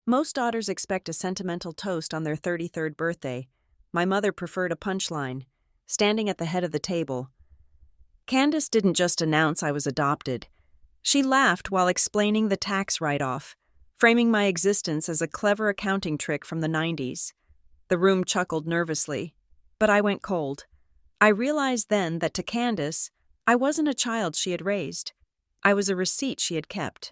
Most daughters expect a sentimental toast on their 33rd birthday. My mother preferred a punchline, standing at the head of the table. Candace didn't just announce I was adopted. She laughed while explaining the tax write-off, framing my existence as a clever accounting trick from the 90s. The room chuckled nervously, but I went cold. I realized then that to Candace, I wasn't a child she had raised. I was a receipt she had kept.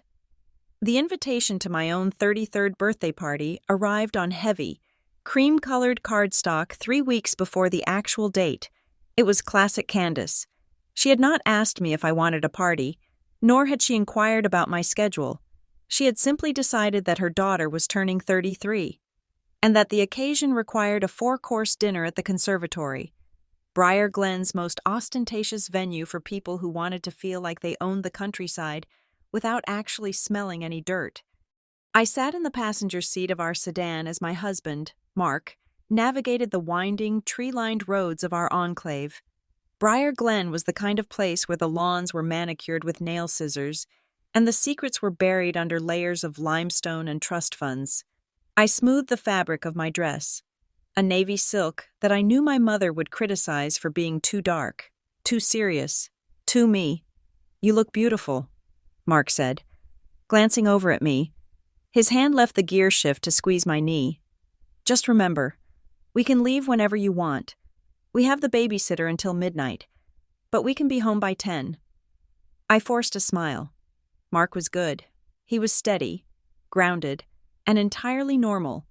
The invitation to my own 33rd birthday party arrived on heavy, cream-colored cardstock 3 weeks before the actual date. It was classic Candace. She had not asked me if I wanted a party, nor had she inquired about my schedule. She had simply decided that her daughter was turning 33, and that the occasion required a 4-course dinner at the conservatory, Briar Glen's most ostentatious venue for people who wanted to feel like they owned the countryside without actually smelling any dirt. I sat in the passenger seat of our sedan as my husband, Mark, navigated the winding, tree-lined roads of our enclave. Briar Glen was the kind of place where the lawns were manicured with nail scissors, and the secrets were buried under layers of limestone and trust funds. I smoothed the fabric of my dress, a navy silk that I knew my mother would criticize for being too dark, too serious, too me. "You look beautiful," Mark said, glancing over at me. His hand left the gear shift to squeeze my knee. "Just remember, we can leave whenever you want. We have the babysitter until midnight, but we can be home by 10. I forced a smile. Mark was good. He was steady, grounded, and entirely normal.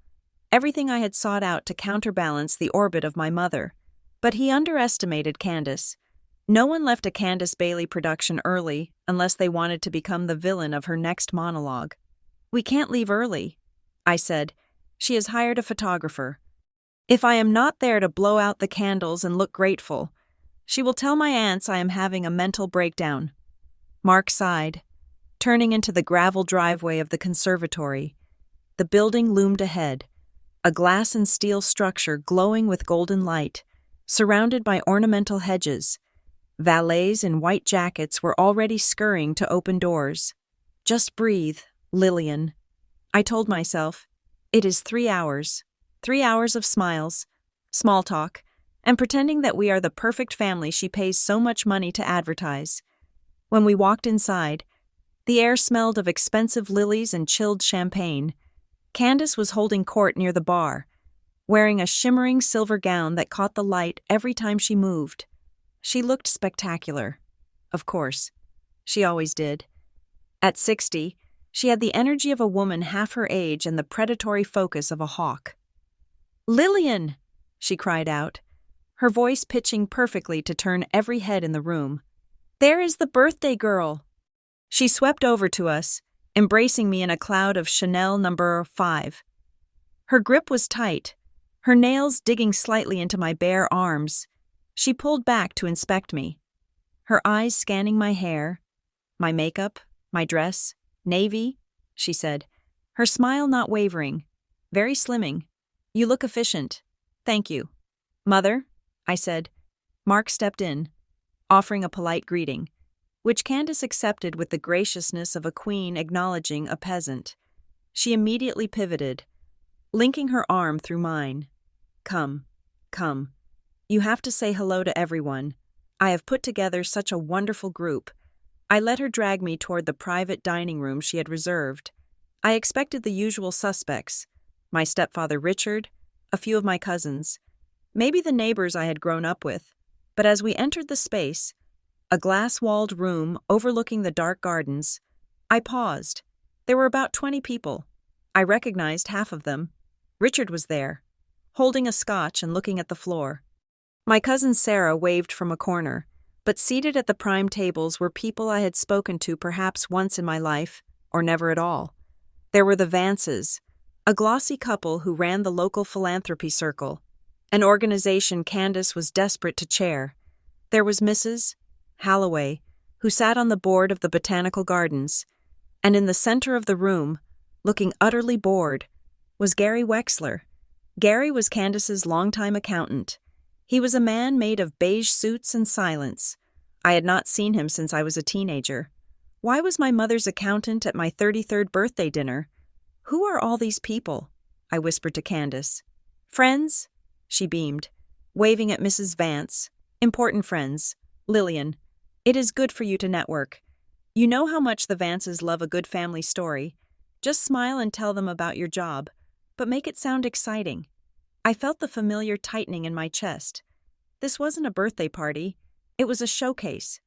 Everything I had sought out to counterbalance the orbit of my mother. But he underestimated Candace. No one left a Candace Bailey production early unless they wanted to become the villain of her next monologue. "We can't leave early," I said. "She has hired a photographer. If I am not there to blow out the candles and look grateful, she will tell my aunts I am having a mental breakdown." Mark sighed, turning into the gravel driveway of the conservatory. The building loomed ahead, a glass and steel structure glowing with golden light, surrounded by ornamental hedges. Valets in white jackets were already scurrying to open doors. "Just breathe, Lillian," I told myself. "It is 3 hours. 3 hours of smiles, small talk, and pretending that we are the perfect family she pays so much money to advertise." When we walked inside, the air smelled of expensive lilies and chilled champagne. Candace was holding court near the bar, wearing a shimmering silver gown that caught the light every time she moved. She looked spectacular. Of course, she always did. At 60, she had the energy of a woman half her age and the predatory focus of a hawk. "Lillian!" she cried out, her voice pitching perfectly to turn every head in the room. "There is the birthday girl!" She swept over to us, embracing me in a cloud of Chanel No. 5. Her grip was tight, her nails digging slightly into my bare arms. She pulled back to inspect me, her eyes scanning my hair, my makeup, my dress. "Navy," she said, her smile not wavering. "Very slimming. You look efficient." "Thank you." "Mother," I said. Mark stepped in, offering a polite greeting, which Candace accepted with the graciousness of a queen acknowledging a peasant. She immediately pivoted, linking her arm through mine. Come. You have to say hello to everyone. I have put together such a wonderful group." I let her drag me toward the private dining room she had reserved. I expected the usual suspects: my stepfather Richard, a few of my cousins, maybe the neighbors I had grown up with. But as we entered the space, a glass-walled room overlooking the dark gardens, I paused. There were about 20 people. I recognized half of them. Richard was there, holding a scotch and looking at the floor. My cousin Sarah waved from a corner, but seated at the prime tables were people I had spoken to perhaps once in my life, or never at all. There were the Vances, a glossy couple who ran the local philanthropy circle, an organization Candace was desperate to chair. There was Mrs. Halloway, who sat on the board of the Botanical Gardens, and in the center of the room, looking utterly bored, was Gary Wexler. Gary was Candace's longtime accountant. He was a man made of beige suits and silence. I had not seen him since I was a teenager. Why was my mother's accountant at my 33rd birthday dinner? Who are all these people? I whispered to Candace. Friends? She beamed, waving at Mrs. Vance. Important friends. Lillian, it is good for you to network. You know how much the Vances love a good family story. Just smile and tell them about your job, but make it sound exciting. I felt the familiar tightening in my chest. This wasn't a birthday party. It was a showcase.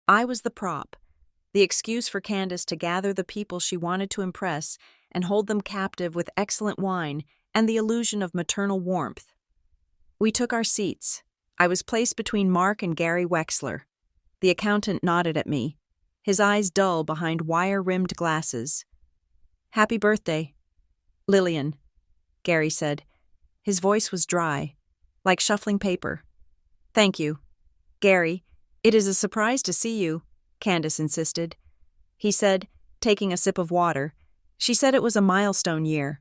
I was the prop, the excuse for Candace to gather the people she wanted to impress and hold them captive with excellent wine and the illusion of maternal warmth. We took our seats. I was placed between Mark and Gary Wexler. The accountant nodded at me, his eyes dull behind wire-rimmed glasses. Happy birthday. Lillian, Gary said. His voice was dry, like shuffling paper. Thank you. Gary, it is a surprise to see you, Candace insisted. He said, taking a sip of water. She said it was a milestone year.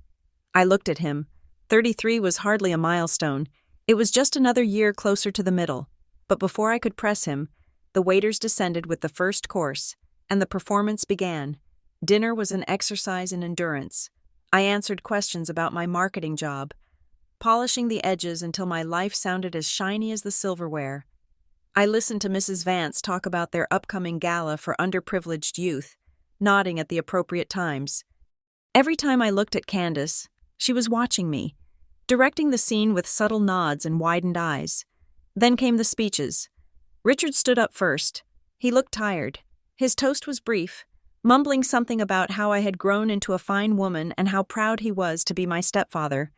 I looked at him. 33 was hardly a milestone. It was just another year closer to the middle. But before I could press him, the waiters descended with the first course, and the performance began. Dinner was an exercise in endurance. I answered questions about my marketing job, polishing the edges until my life sounded as shiny as the silverware. I listened to Mrs. Vance talk about their upcoming gala for underprivileged youth, nodding at the appropriate times. Every time I looked at Candace, she was watching me, directing the scene with subtle nods and widened eyes. Then came the speeches. Richard stood up first. He looked tired. His toast was brief, mumbling something about how I had grown into a fine woman and how proud he was to be my stepfather.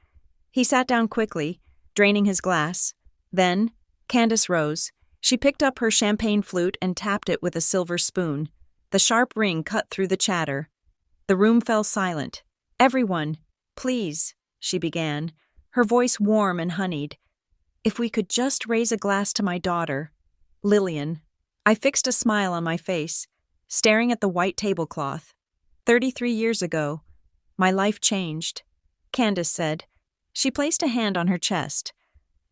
He sat down quickly, draining his glass. Then, Candace rose. She picked up her champagne flute and tapped it with a silver spoon. The sharp ring cut through the chatter. The room fell silent. Everyone, please, she began, her voice warm and honeyed. If we could just raise a glass to my daughter, Lillian. I fixed a smile on my face, staring at the white tablecloth. 33 years ago, my life changed, Candace said. She placed a hand on her chest.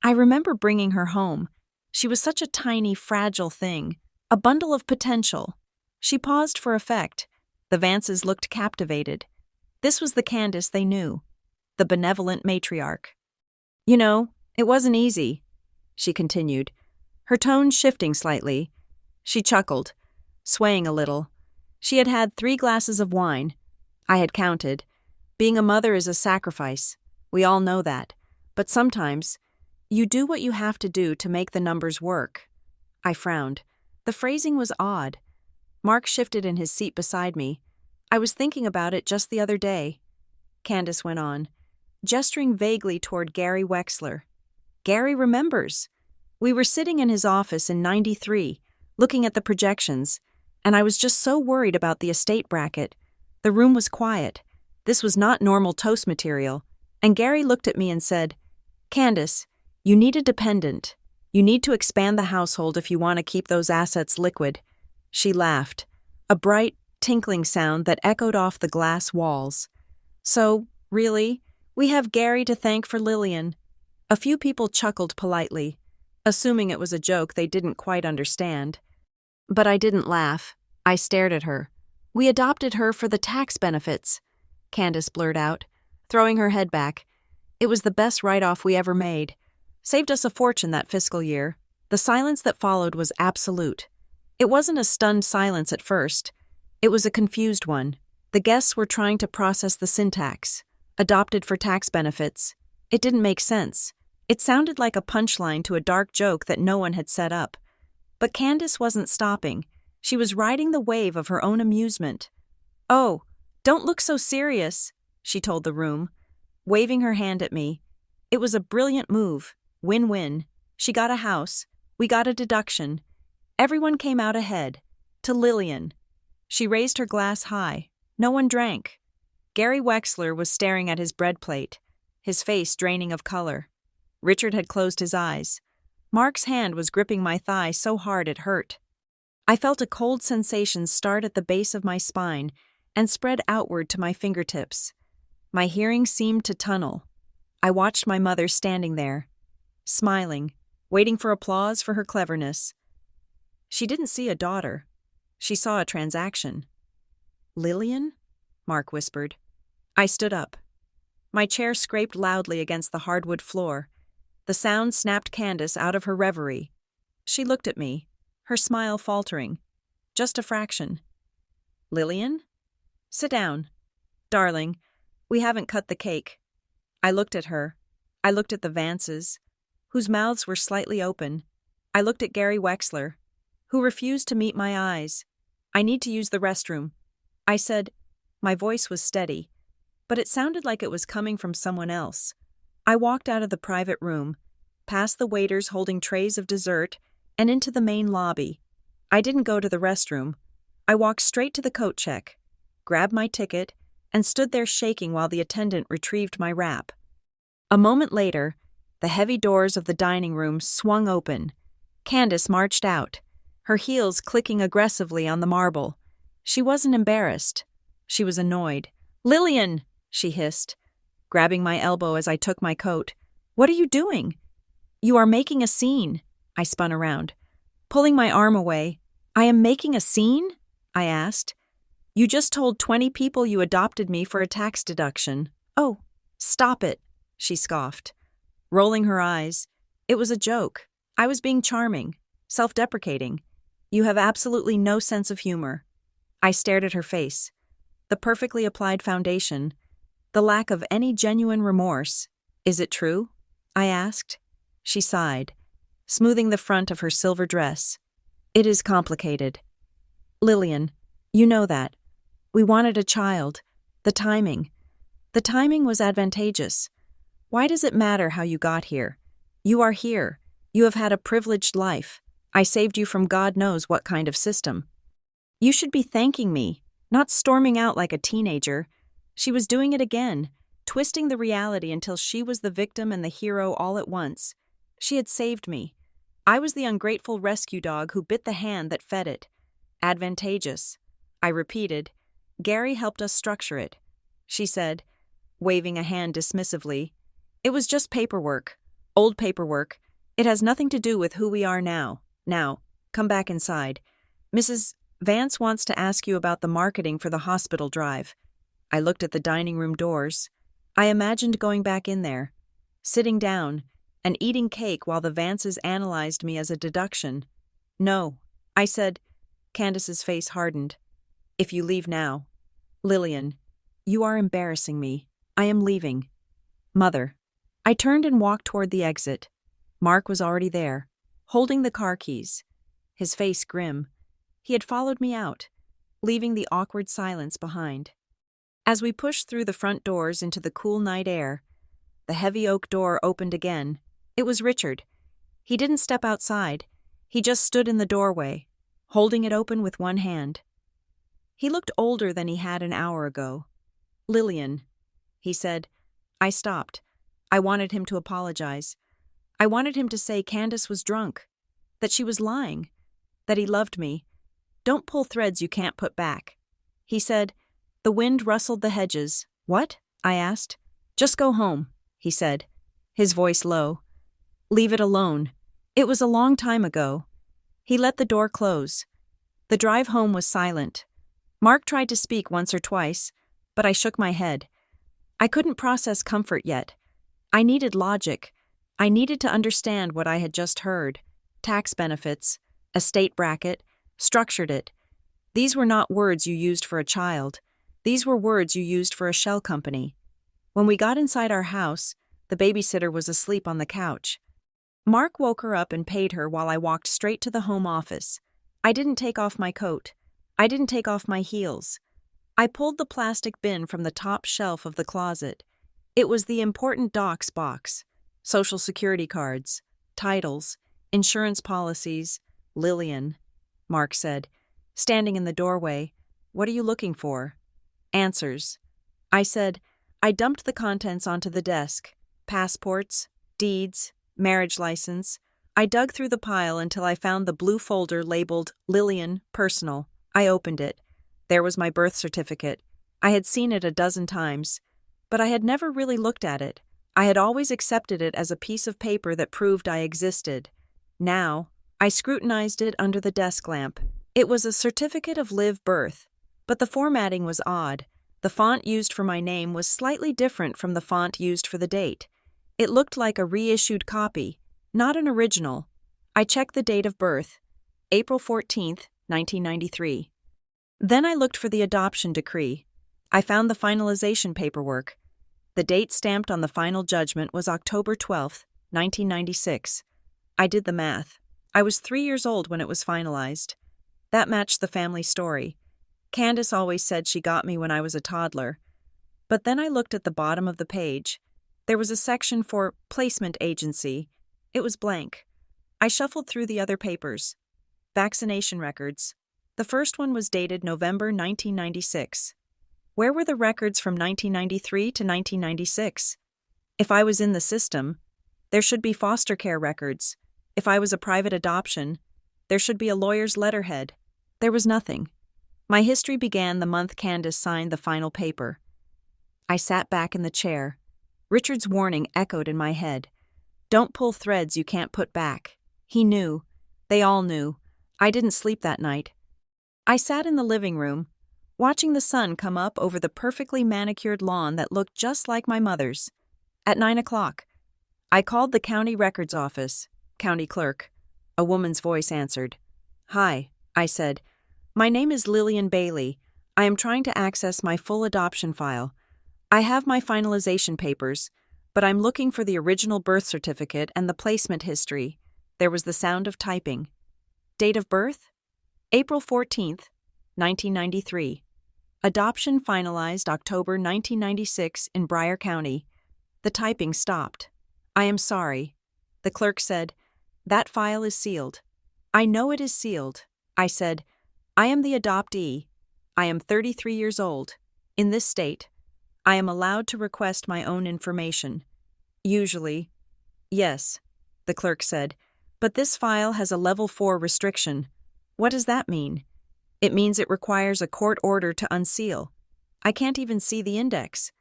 I remember bringing her home. She was such a tiny, fragile thing, a bundle of potential. She paused for effect. The Vances looked captivated. This was the Candace they knew, the benevolent matriarch. You know, it wasn't easy, she continued, her tone shifting slightly. She chuckled, swaying a little. She had had 3 glasses of wine. I had counted. Being a mother is a sacrifice. We all know that. But sometimes, you do what you have to do to make the numbers work. I frowned. The phrasing was odd. Mark shifted in his seat beside me. I was thinking about it just the other day. Candace went on, gesturing vaguely toward Gary Wexler. Gary remembers. We were sitting in his office in '93, looking at the projections, and I was just so worried about the estate bracket. The room was quiet. This was not normal toast material, and Gary looked at me and said, Candace, you need a dependent. You need to expand the household if you want to keep those assets liquid. She laughed, a bright, tinkling sound that echoed off the glass walls. So, really, we have Gary to thank for Lillian. A few people chuckled politely, assuming it was a joke they didn't quite understand. But I didn't laugh. I stared at her. We adopted her for the tax benefits, Candace blurted out, throwing her head back. It was the best write-off we ever made. Saved us a fortune that fiscal year. The silence that followed was absolute. It wasn't a stunned silence at first. It was a confused one. The guests were trying to process the syntax. Adopted for tax benefits. It didn't make sense. It sounded like a punchline to a dark joke that no one had set up. But Candace wasn't stopping. She was riding the wave of her own amusement. Oh, don't look so serious, she told the room, waving her hand at me. It was a brilliant move. Win-win. She got a house. We got a deduction. Everyone came out ahead. To Lillian. She raised her glass high. No one drank. Gary Wexler was staring at his bread plate, his face draining of color. Richard had closed his eyes. Mark's hand was gripping my thigh so hard it hurt. I felt a cold sensation start at the base of my spine and spread outward to my fingertips. My hearing seemed to tunnel. I watched my mother standing there, smiling, waiting for applause for her cleverness. She didn't see a daughter. She saw a transaction. Lillian? Mark whispered. I stood up. My chair scraped loudly against the hardwood floor. The sound snapped Candace out of her reverie. She looked at me, her smile faltering. Just a fraction. Lillian? Sit down. Darling, we haven't cut the cake. I looked at her. I looked at the Vances, whose mouths were slightly open. I looked at Gary Wexler, who refused to meet my eyes. I need to use the restroom. I said. My voice was steady, but it sounded like it was coming from someone else. I walked out of the private room, past the waiters holding trays of dessert, and into the main lobby. I didn't go to the restroom. I walked straight to the coat check, grabbed my ticket, and stood there shaking while the attendant retrieved my wrap. A moment later, the heavy doors of the dining room swung open. Candace marched out, her heels clicking aggressively on the marble. She wasn't embarrassed. She was annoyed. "Lillian!" she hissed, grabbing my elbow as I took my coat. "What are you doing?" "You are making a scene." I spun around, pulling my arm away. "I am making a scene?" I asked. "You just told 20 people you adopted me for a tax deduction." "Oh, stop it," she scoffed, rolling her eyes. It was a joke. I was being charming, self-deprecating. "You have absolutely no sense of humor." I stared at her face. The perfectly applied foundation, the lack of any genuine remorse. "Is it true?" I asked. She sighed, smoothing the front of her silver dress. "It is complicated. Lillian, you know that. We wanted a child. The timing was advantageous. Why does it matter how you got here? You are here. You have had a privileged life. I saved you from God knows what kind of system. You should be thanking me, not storming out like a teenager." She was doing it again, twisting the reality until she was the victim and the hero all at once. She had saved me. I was the ungrateful rescue dog who bit the hand that fed it. Advantageous. I repeated. "Gary helped us structure it," she said, waving a hand dismissively. "It was just paperwork. Old paperwork. It has nothing to do with who we are now. Now, come back inside. Mrs. Vance wants to ask you about the marketing for the hospital drive." I looked at the dining room doors. I imagined going back in there, sitting down, and eating cake while the Vances analyzed me as a deduction. "No," I said. Candace's face hardened. "If you leave now." "Lillian, you are embarrassing me. I am leaving." "Mother." I turned and walked toward the exit. Mark was already there, holding the car keys, his face grim. He had followed me out, leaving the awkward silence behind. As we pushed through the front doors into the cool night air, the heavy oak door opened again. It was Richard. He didn't step outside. He just stood in the doorway, holding it open with one hand. He looked older than he had an hour ago. "Lillian," he said. I stopped. I wanted him to apologize. I wanted him to say Candace was drunk, that she was lying, that he loved me. "Don't pull threads you can't put back." He said. The wind rustled the hedges. "What?" I asked. "Just go home," he said, his voice low. "Leave it alone. It was a long time ago." He let the door close. The drive home was silent. Mark tried to speak once or twice, but I shook my head. I couldn't process comfort yet. I needed logic. I needed to understand what I had just heard. Tax benefits, estate bracket, structured it. These were not words you used for a child. These were words you used for a shell company. When we got inside our house, the babysitter was asleep on the couch. Mark woke her up and paid her while I walked straight to the home office. I didn't take off my coat. I didn't take off my heels. I pulled the plastic bin from the top shelf of the closet. It was the important docs box. Social security cards, titles, insurance policies. "Lillian," Mark said, standing in the doorway. "What are you looking for?" "Answers." I said. I dumped the contents onto the desk. Passports, deeds, marriage license. I dug through the pile until I found the blue folder labeled Lillian, Personal. I opened it. There was my birth certificate. I had seen it a dozen times, but I had never really looked at it. I had always accepted it as a piece of paper that proved I existed. Now, I scrutinized it under the desk lamp. It was a certificate of live birth, but the formatting was odd. The font used for my name was slightly different from the font used for the date. It looked like a reissued copy, not an original. I checked the date of birth, April 14th, 1993. Then I looked for the adoption decree. I found the finalization paperwork. The date stamped on the final judgment was October 12th, 1996. I did the math. I was 3 years old when it was finalized. That matched the family story. Candace always said she got me when I was a toddler. But then I looked at the bottom of the page. There was a section for placement agency. It was blank. I shuffled through the other papers. Vaccination records. The first one was dated November 1996. Where were the records from 1993 to 1996? If I was in the system, there should be foster care records. If I was a private adoption, there should be a lawyer's letterhead. There was nothing. My history began the month Candace signed the final paper. I sat back in the chair. Richard's warning echoed in my head. Don't pull threads you can't put back. He knew. They all knew. I didn't sleep that night. I sat in the living room, watching the sun come up over the perfectly manicured lawn that looked just like my mother's. At 9 o'clock, I called the county records office. County clerk. A woman's voice answered. Hi, I said. My name is Lillian Bailey. I am trying to access my full adoption file. I have my finalization papers, but I'm looking for the original birth certificate and the placement history. There was the sound of typing. Date of birth? April 14th, 1993. Adoption finalized October 1996 in Bryan County. The typing stopped. I am sorry. The clerk said, that file is sealed. I know it is sealed. I said, I am the adoptee. I am 33 years old. In this state, I am allowed to request my own information. Usually, yes, the clerk said, but this file has a level 4 restriction. What does that mean? It means it requires a court order to unseal. I can't even see the index.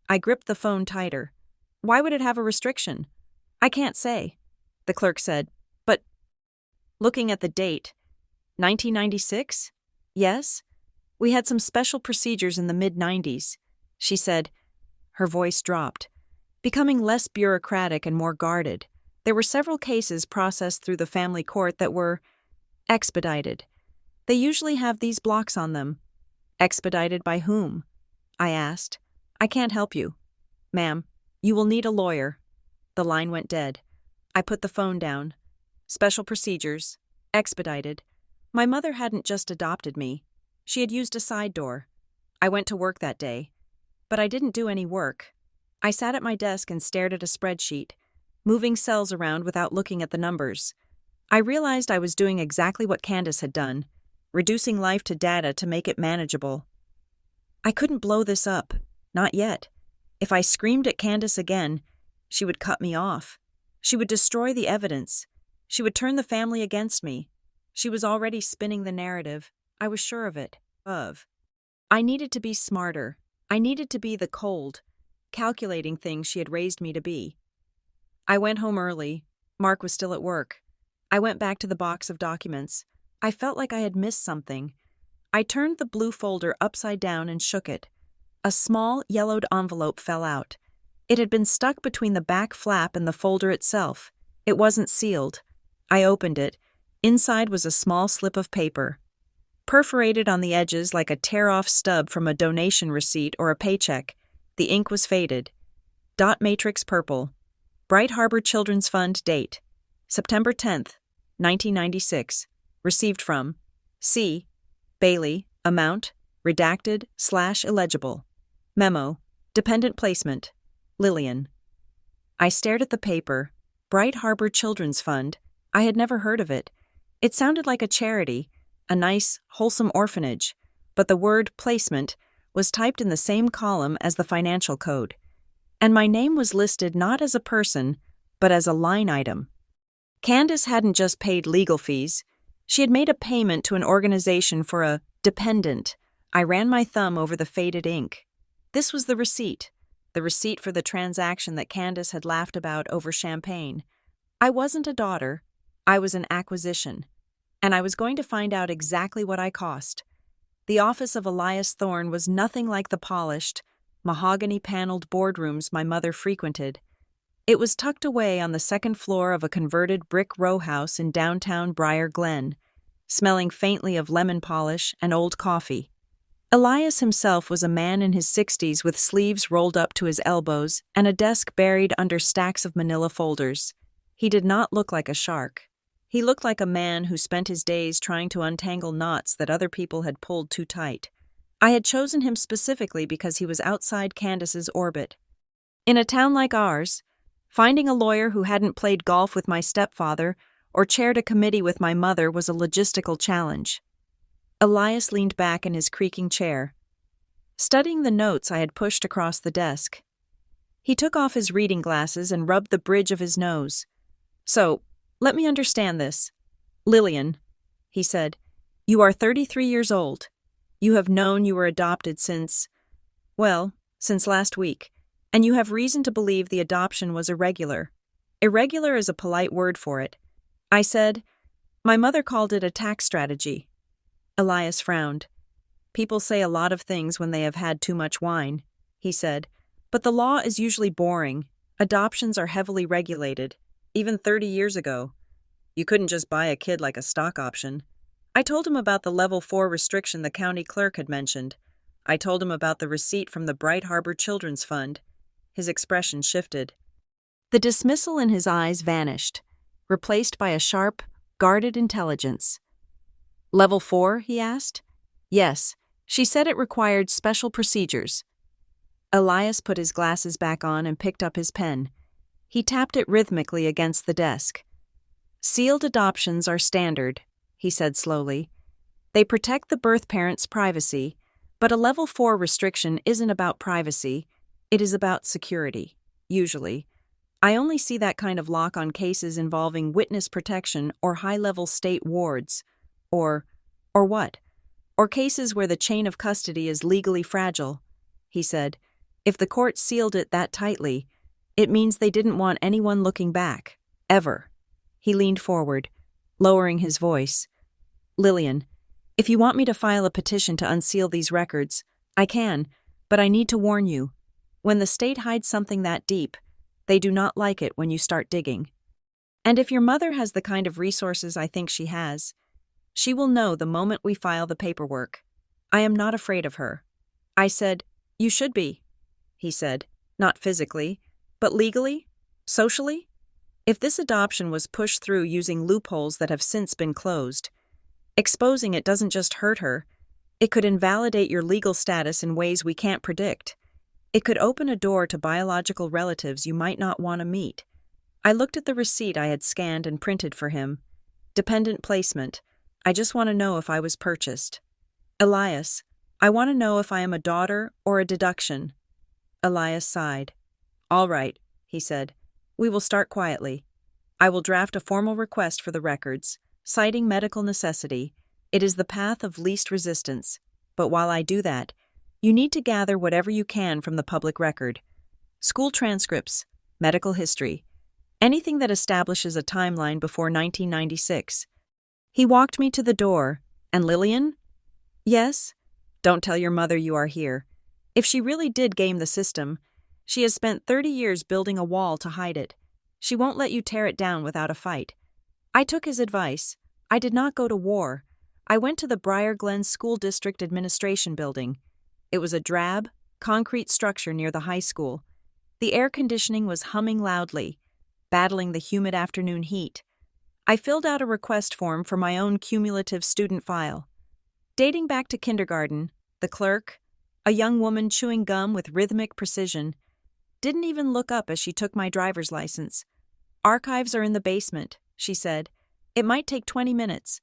I gripped the phone tighter. Why would it have a restriction? I can't say. The clerk said, but looking at the date, 1996? Yes? We had some special procedures in the mid-90s. She said. Her voice dropped, becoming less bureaucratic and more guarded. There were several cases processed through the family court that were expedited. They usually have these blocks on them. Expedited by whom? I asked. I can't help you. Ma'am, you will need a lawyer. The line went dead. I put the phone down. Special procedures. Expedited. My mother hadn't just adopted me. She had used a side door. I went to work that day. But I didn't do any work. I sat at my desk and stared at a spreadsheet, moving cells around without looking at the numbers. I realized I was doing exactly what Candace had done, reducing life to data to make it manageable. I couldn't blow this up. Not yet. If I screamed at Candace again, she would cut me off. She would destroy the evidence. She would turn the family against me. She was already spinning the narrative. I was sure of it. I needed to be smarter. I needed to be the cold, calculating thing she had raised me to be. I went home early. Mark was still at work. I went back to the box of documents. I felt like I had missed something. I turned the blue folder upside down and shook it. A small, yellowed envelope fell out. It had been stuck between the back flap and the folder itself. It wasn't sealed. I opened it. Inside was a small slip of paper. Perforated on the edges like a tear-off stub from a donation receipt or a paycheck, the ink was faded. Dot matrix purple. Bright Harbor Children's Fund date. September 10th, 1996. Received from C. Bailey, amount, redacted / illegible. Memo, dependent placement. Lillian. I stared at the paper. Bright Harbor Children's Fund. I had never heard of it. It sounded like a charity, a nice, wholesome orphanage, but the word placement was typed in the same column as the financial code. And my name was listed not as a person, but as a line item. Candace hadn't just paid legal fees. She had made a payment to an organization for a dependent. I ran my thumb over the faded ink. This was the receipt for the transaction that Candace had laughed about over champagne. I wasn't a daughter. I was an acquisition. And I was going to find out exactly what I cost. The office of Elias Thorne was nothing like the polished, mahogany-paneled boardrooms my mother frequented. It was tucked away on the second floor of a converted brick row house in downtown Briar Glen, smelling faintly of lemon polish and old coffee. Elias himself was a man in his 60s with sleeves rolled up to his elbows and a desk buried under stacks of manila folders. He did not look like a shark. He looked like a man who spent his days trying to untangle knots that other people had pulled too tight. I had chosen him specifically because he was outside Candace's orbit. In a town like ours, finding a lawyer who hadn't played golf with my stepfather or chaired a committee with my mother was a logistical challenge. Elias leaned back in his creaking chair, studying the notes I had pushed across the desk. He took off his reading glasses and rubbed the bridge of his nose. "So, let me understand this. Lillian," he said, "you are 33 years old. You have known you were adopted since last week, and you have reason to believe the adoption was irregular. Irregular is a polite word for it." I said, "My mother called it a tax strategy." Elias frowned. "People say a lot of things when they have had too much wine," he said, "but the law is usually boring. Adoptions are heavily regulated. Even 30 years ago, you couldn't just buy a kid like a stock option." I told him about the level 4 restriction the county clerk had mentioned. I told him about the receipt from the Bright Harbor Children's Fund. His expression shifted. The dismissal in his eyes vanished, replaced by a sharp, guarded intelligence. "Level 4, he asked. "Yes, she said it required special procedures." Elias put his glasses back on and picked up his pen. He tapped it rhythmically against the desk. "Sealed adoptions are standard," he said slowly. "They protect the birth parent's privacy, but a level 4 restriction isn't about privacy, it is about security, usually. I only see that kind of lock on cases involving witness protection or high-level state wards. Or what? Or cases where the chain of custody is legally fragile," he said. "If the court sealed it that tightly, it means they didn't want anyone looking back, ever." He leaned forward, lowering his voice. "Lillian, if you want me to file a petition to unseal these records, I can, but I need to warn you. When the state hides something that deep, they do not like it when you start digging. And if your mother has the kind of resources I think she has, she will know the moment we file the paperwork. I am not afraid of her." I said, "You should be," he said, "not physically, but legally, socially. If this adoption was pushed through using loopholes that have since been closed, exposing it doesn't just hurt her, it could invalidate your legal status in ways we can't predict. It could open a door to biological relatives you might not want to meet." I looked at the receipt I had scanned and printed for him. Dependent placement. I just want to know if I was purchased. "Elias, I want to know if I am a daughter or a deduction." Elias sighed. "All right," he said. "We will start quietly. I will draft a formal request for the records, citing medical necessity. It is the path of least resistance. But while I do that, you need to gather whatever you can from the public record. School transcripts, medical history, anything that establishes a timeline before 1996. He walked me to the door. "And Lillian?" "Yes?" "Don't tell your mother you are here. If she really did game the system, she has spent 30 years building a wall to hide it. She won't let you tear it down without a fight." I took his advice. I did not go to war. I went to the Briar Glen School District Administration Building. It was a drab, concrete structure near the high school. The air conditioning was humming loudly, battling the humid afternoon heat. I filled out a request form for my own cumulative student file. Dating back to kindergarten, the clerk, a young woman chewing gum with rhythmic precision, didn't even look up as she took my driver's license. "Archives are in the basement," she said. "It might take 20 minutes."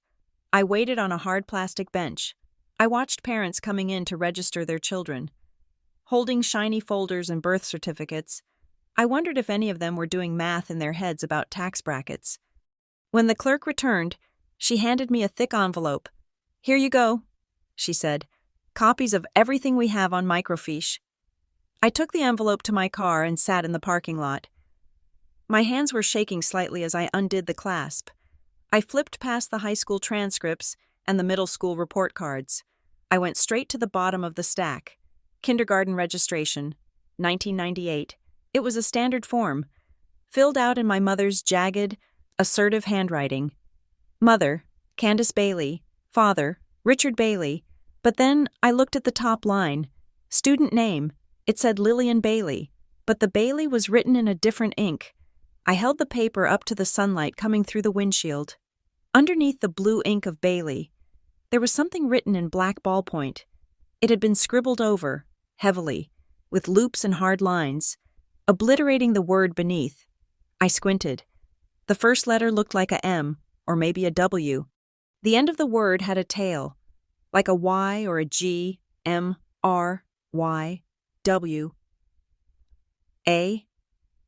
I waited on a hard plastic bench. I watched parents coming in to register their children. Holding shiny folders and birth certificates, I wondered if any of them were doing math in their heads about tax brackets. When the clerk returned, she handed me a thick envelope. "Here you go," she said. "Copies of everything we have on microfiche." I took the envelope to my car and sat in the parking lot. My hands were shaking slightly as I undid the clasp. I flipped past the high school transcripts and the middle school report cards. I went straight to the bottom of the stack. Kindergarten registration, 1998. It was a standard form, filled out in my mother's jagged, assertive handwriting. Mother, Candace Bailey. Father, Richard Bailey. But then I looked at the top line. Student name. It said Lillian Bailey, but the Bailey was written in a different ink. I held the paper up to the sunlight coming through the windshield. Underneath the blue ink of Bailey, there was something written in black ballpoint. It had been scribbled over, heavily, with loops and hard lines, obliterating the word beneath. I squinted. The first letter looked like a M, or maybe a W. The end of the word had a tail, like a Y or a G, M, R, Y, W, A.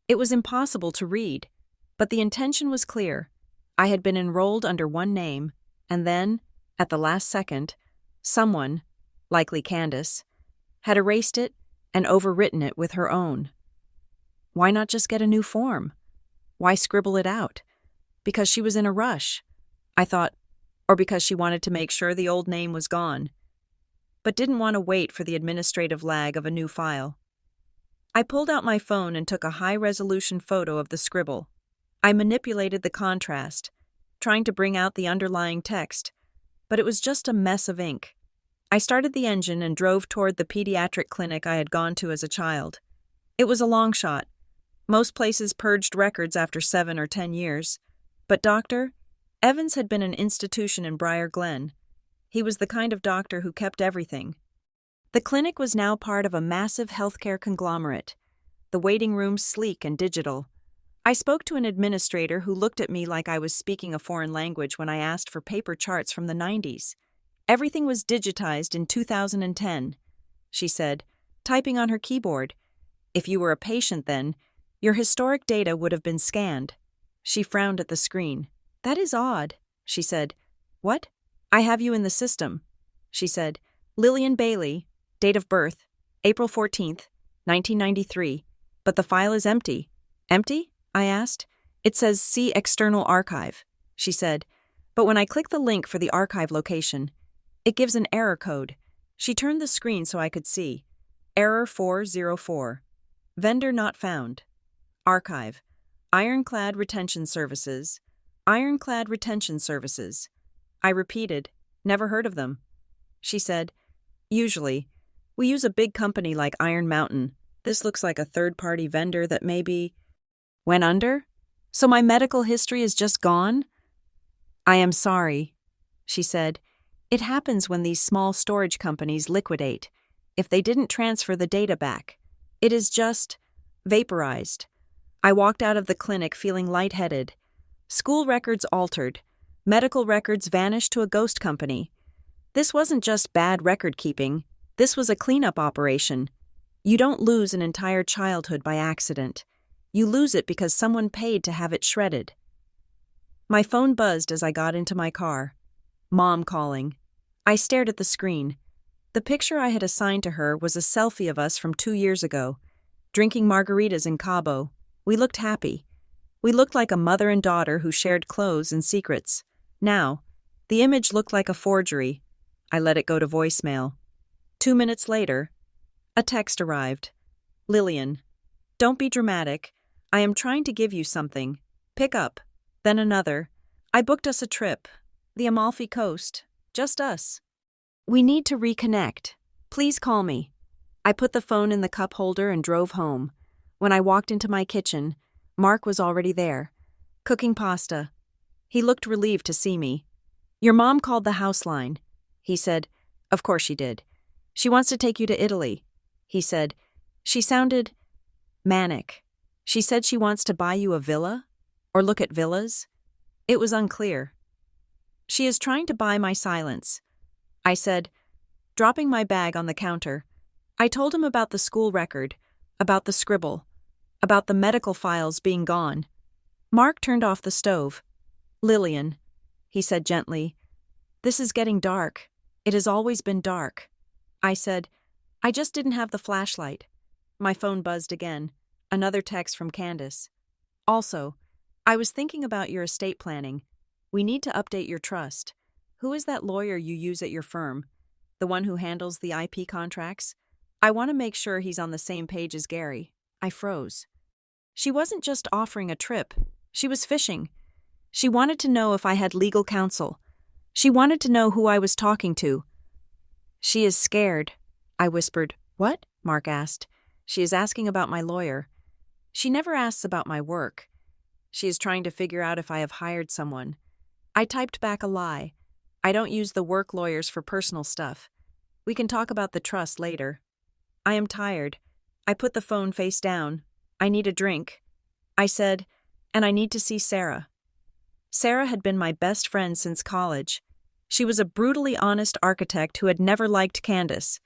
It was impossible to read, but the intention was clear. I had been enrolled under one name, and then, at the last second, someone, likely Candace, had erased it and overwritten it with her own. Why not just get a new form? Why scribble it out? Because she was in a rush, I thought, or because she wanted to make sure the old name was gone, but didn't want to wait for the administrative lag of a new file. I pulled out my phone and took a high-resolution photo of the scribble. I manipulated the contrast, trying to bring out the underlying text, but it was just a mess of ink. I started the engine and drove toward the pediatric clinic I had gone to as a child. It was a long shot. Most places purged records after 7 or 10 years. But Dr. Evans had been an institution in Briar Glen. He was the kind of doctor who kept everything. The clinic was now part of a massive healthcare conglomerate, the waiting rooms sleek and digital. I spoke to an administrator who looked at me like I was speaking a foreign language when I asked for paper charts from the 90s. Everything was digitized in 2010, she said, typing on her keyboard. If you were a patient then, your historic data would have been scanned. She frowned at the screen. That is odd, she said. What? I have you in the system, she said. Lillian Bailey, date of birth, April 14th, 1993. But the file is empty. Empty? I asked. It says see external archive, she said. But when I click the link for the archive location, it gives an error code. She turned the screen so I could see. Error 404. Vendor not found. Archive. Ironclad Retention Services. Ironclad Retention Services. I repeated. Never heard of them. She said, usually, we use a big company like Iron Mountain. This looks like a third-party vendor that maybe went under? So my medical history is just gone? I am sorry, she said. It happens when these small storage companies liquidate. If they didn't transfer the data back, it is just vaporized. I walked out of the clinic feeling lightheaded. School records altered. Medical records vanished to a ghost company. This wasn't just bad record keeping. This was a cleanup operation. You don't lose an entire childhood by accident. You lose it because someone paid to have it shredded. My phone buzzed as I got into my car. Mom calling. I stared at the screen. The picture I had assigned to her was a selfie of us from 2 years ago, drinking margaritas in Cabo. We looked happy. We looked like a mother and daughter who shared clothes and secrets. Now, the image looked like a forgery. I let it go to voicemail. 2 minutes later, a text arrived. Lillian, don't be dramatic. I am trying to give you something. Pick up. Then another. I booked us a trip. The Amalfi Coast. Just us. We need to reconnect. Please call me. I put the phone in the cup holder and drove home. When I walked into my kitchen, Mark was already there, cooking pasta. He looked relieved to see me. Your mom called the house line. He said, of course she did. She wants to take you to Italy. He said, she sounded manic. She said she wants to buy you a villa or look at villas. It was unclear. She is trying to buy my silence. I said, dropping my bag on the counter. I told him about the school record, about the scribble, about the medical files being gone. Mark turned off the stove. Lillian, he said gently, this is getting dark. It has always been dark. I said, I just didn't have the flashlight. My phone buzzed again. Another text from Candace. Also, I was thinking about your estate planning. We need to update your trust. Who is that lawyer you use at your firm? the one who handles the IP contracts. I want to make sure he's on the same page as Gary. I froze. She wasn't just offering a trip. She was fishing. She wanted to know if I had legal counsel. She wanted to know who I was talking to. She is scared, I whispered. What? Mark asked. She is asking about my lawyer. She never asks about my work. She is trying to figure out if I have hired someone. I typed back a lie. I don't use the work lawyers for personal stuff. We can talk about the trust later. I am tired. I put the phone face down. I need a drink. I said, and I need to see Sarah. Sarah had been my best friend since college. She was a brutally honest architect who had never liked Candace.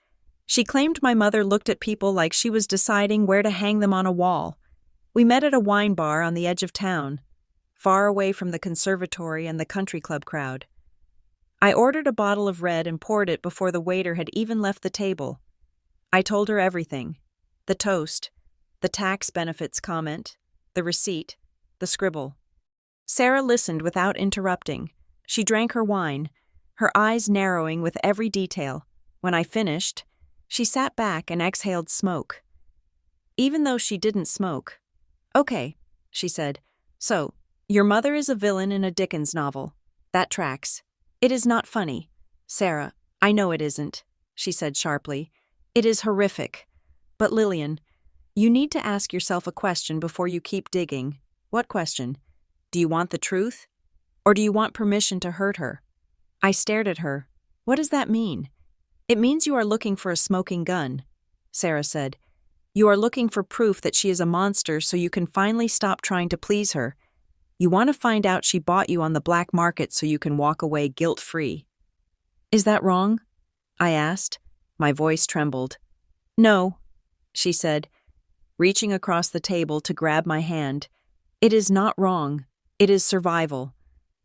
She claimed my mother looked at people like she was deciding where to hang them on a wall. We met at a wine bar on the edge of town, far away from the conservatory and the country club crowd. I ordered a bottle of red and poured it before the waiter had even left the table. I told her everything. The toast, the tax benefits comment, the receipt, the scribble. Sarah listened without interrupting. She drank her wine, her eyes narrowing with every detail. When I finished, she sat back and exhaled smoke. Even though she didn't smoke. Okay, she said. So, your mother is a villain in a Dickens novel. That tracks. It is not funny. Sarah, I know it isn't, she said sharply. It is horrific. But Lillian, you need to ask yourself a question before you keep digging. What question? Do you want the truth? Or do you want permission to hurt her? I stared at her. What does that mean? It means you are looking for a smoking gun, Sarah said. You are looking for proof that she is a monster so you can finally stop trying to please her. You want to find out she bought you on the black market so you can walk away guilt-free. Is that wrong? I asked. My voice trembled. No, she said, reaching across the table to grab my hand. It is not wrong. It is survival.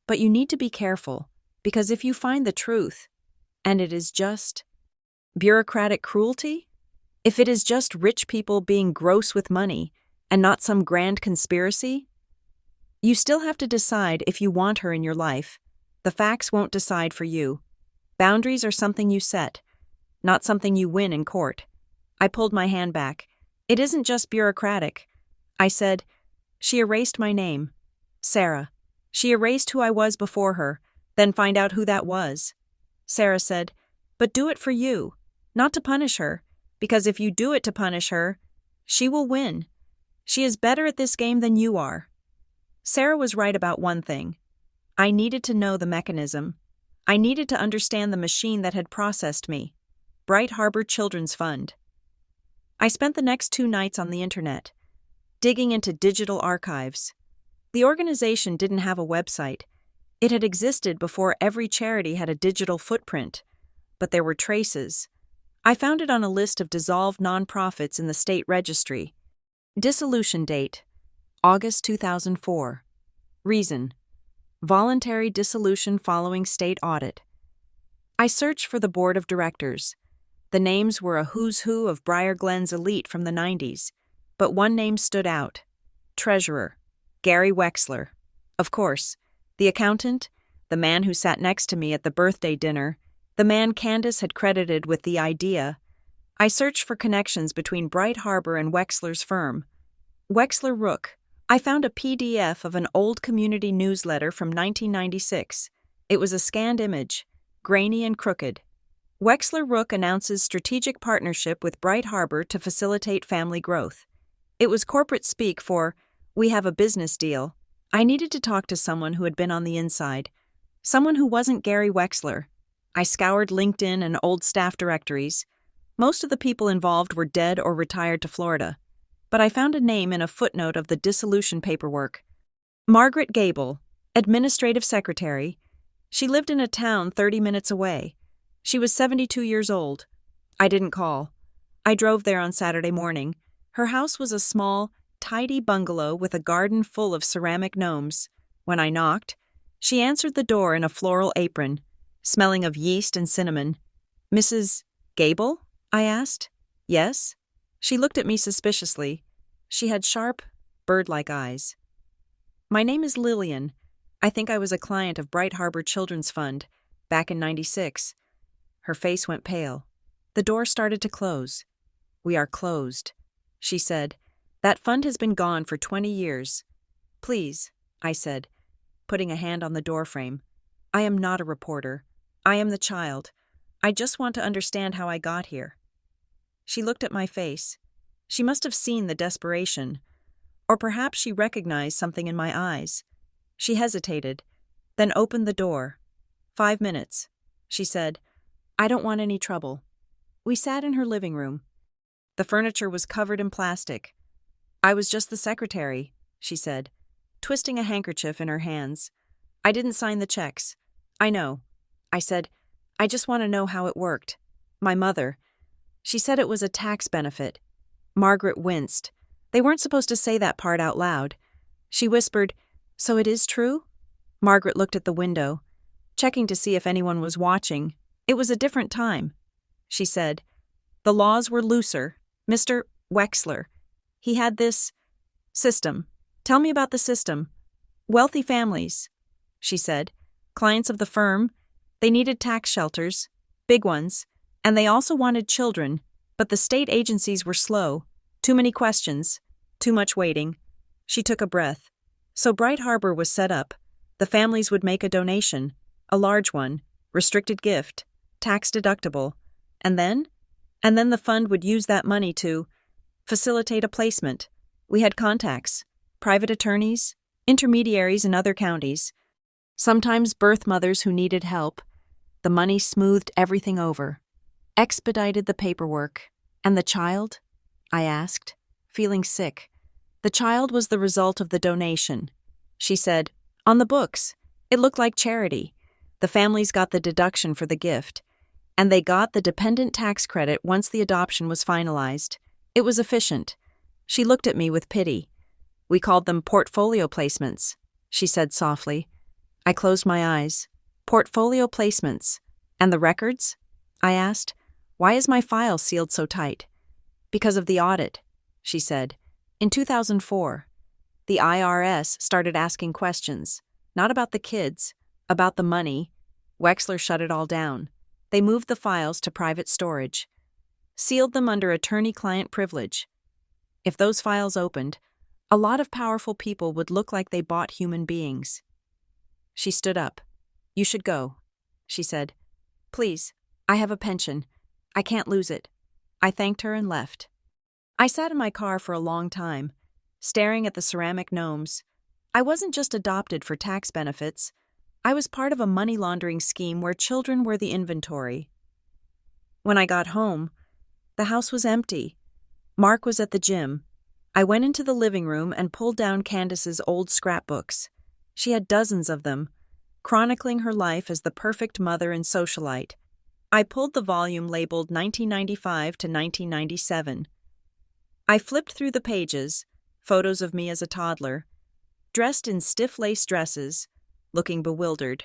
But you need to be careful, because if you find the truth, and it is just bureaucratic cruelty, if it is just rich people being gross with money and not some grand conspiracy, you still have to decide if you want her in your life. The facts won't decide for you. Boundaries are something you set, not something you win in court. I pulled my hand back. It isn't just bureaucratic. I said, she erased my name. Sarah. She erased who I was before her, then find out who that was. Sarah said, but do it for you, not to punish her, because if you do it to punish her, she will win. She is better at this game than you are. Sarah was right about one thing. I needed to know the mechanism. I needed to understand the machine that had processed me. Bright Harbor Children's Fund. I spent the next 2 nights on the internet, digging into digital archives. The organization didn't have a website. It had existed before every charity had a digital footprint, but there were traces. I found it on a list of dissolved nonprofits in the state registry. Dissolution date, August 2004. Reason, voluntary dissolution following state audit. I searched for the board of directors. The names were a who's who of Briar Glen's elite from the 90s, but one name stood out. Treasurer, Gary Wexler. Of course. The accountant, the man who sat next to me at the birthday dinner, the man Candace had credited with the idea. I searched for connections between Bright Harbor and Wexler's firm. Wexler Rook. I found a PDF of an old community newsletter from 1996. It was a scanned image, grainy and crooked. Wexler Rook announces strategic partnership with Bright Harbor to facilitate family growth. It was corporate speak for, we have a business deal. I needed to talk to someone who had been on the inside, someone who wasn't Gary Wexler. I scoured LinkedIn and old staff directories. Most of the people involved were dead or retired to Florida, but I found a name in a footnote of the dissolution paperwork. Margaret Gable, administrative secretary. She lived in a town 30 minutes away. She was 72 years old. I didn't call. I drove there on Saturday morning. Her house was a small, tidy bungalow with a garden full of ceramic gnomes. When I knocked, she answered the door in a floral apron, smelling of yeast and cinnamon. Mrs. Gable? I asked. Yes? She looked at me suspiciously. She had sharp, bird-like eyes. My name is Lillian. I think I was a client of Bright Harbor Children's Fund, back in '96. Her face went pale. The door started to close. "We are closed," she said. "That fund has been gone for 20 years. "Please," I said, putting a hand on the doorframe. "I am not a reporter. I am the child. I just want to understand how I got here." She looked at my face. She must have seen the desperation. Or perhaps she recognized something in my eyes. She hesitated, then opened the door. "5 minutes," she said. "I don't want any trouble." We sat in her living room. The furniture was covered in plastic. "I was just the secretary," she said, twisting a handkerchief in her hands. "I didn't sign the checks." "I know," I said. "I just want to know how it worked. My mother, she said it was a tax benefit." Margaret winced. They weren't supposed to say that part out loud. She whispered, "So it is true?" Margaret looked at the window, checking to see if anyone was watching. It was a different time. She said, "The laws were looser. Mr. Wexler, he had this system. Tell me about the system." "Wealthy families," she said. "Clients of the firm. They needed tax shelters, big ones, and they also wanted children, but the state agencies were slow. Too many questions. Too much waiting." She took a breath. "So Bright Harbor was set up. The families would make a donation, a large one, restricted gift, tax deductible, and then the fund would use that money to facilitate a placement. We had contacts, private attorneys, intermediaries in other counties, sometimes birth mothers who needed help. The money smoothed everything over, expedited the paperwork. And the child?" I asked, feeling sick. "The child was the result of the donation," she said. "On the books, it looked like charity. The families got the deduction for the gift, and they got the dependent tax credit once the adoption was finalized. It was efficient." She looked at me with pity. "We called them portfolio placements," she said softly. I closed my eyes. "Portfolio placements. And the records?" I asked. "Why is my file sealed so tight?" "Because of the audit," she said. "In 2004, the IRS started asking questions, not about the kids, about the money. Wexler shut it all down. They moved the files to private storage, sealed them under attorney-client privilege. If those files opened, a lot of powerful people would look like they bought human beings." She stood up. "You should go," she said. "Please, I have a pension. I can't lose it." I thanked her and left. I sat in my car for a long time, staring at the ceramic gnomes. I wasn't just adopted for tax benefits. I was part of a money laundering scheme where children were the inventory. When I got home, the house was empty. Mark was at the gym. I went into the living room and pulled down Candace's old scrapbooks. She had dozens of them, chronicling her life as the perfect mother and socialite. I pulled the volume labeled 1995 to 1997. I flipped through the pages, photos of me as a toddler, dressed in stiff lace dresses, looking bewildered.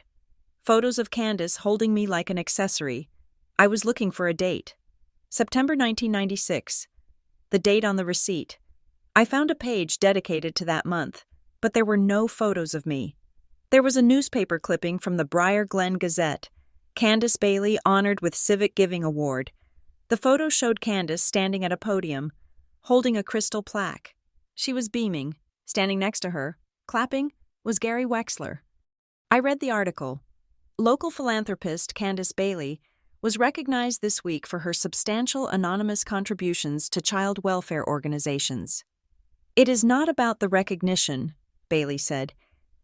Photos of Candace holding me like an accessory. I was looking for a date. September 1996. The date on the receipt. I found a page dedicated to that month, but there were no photos of me. There was a newspaper clipping from the Briar Glen Gazette. Candace Bailey honored with Civic Giving Award. The photo showed Candace standing at a podium, holding a crystal plaque. She was beaming. Standing next to her, clapping, was Gary Wexler. I read the article. Local philanthropist Candace Bailey was recognized this week for her substantial anonymous contributions to child welfare organizations. "It is not about the recognition," Bailey said.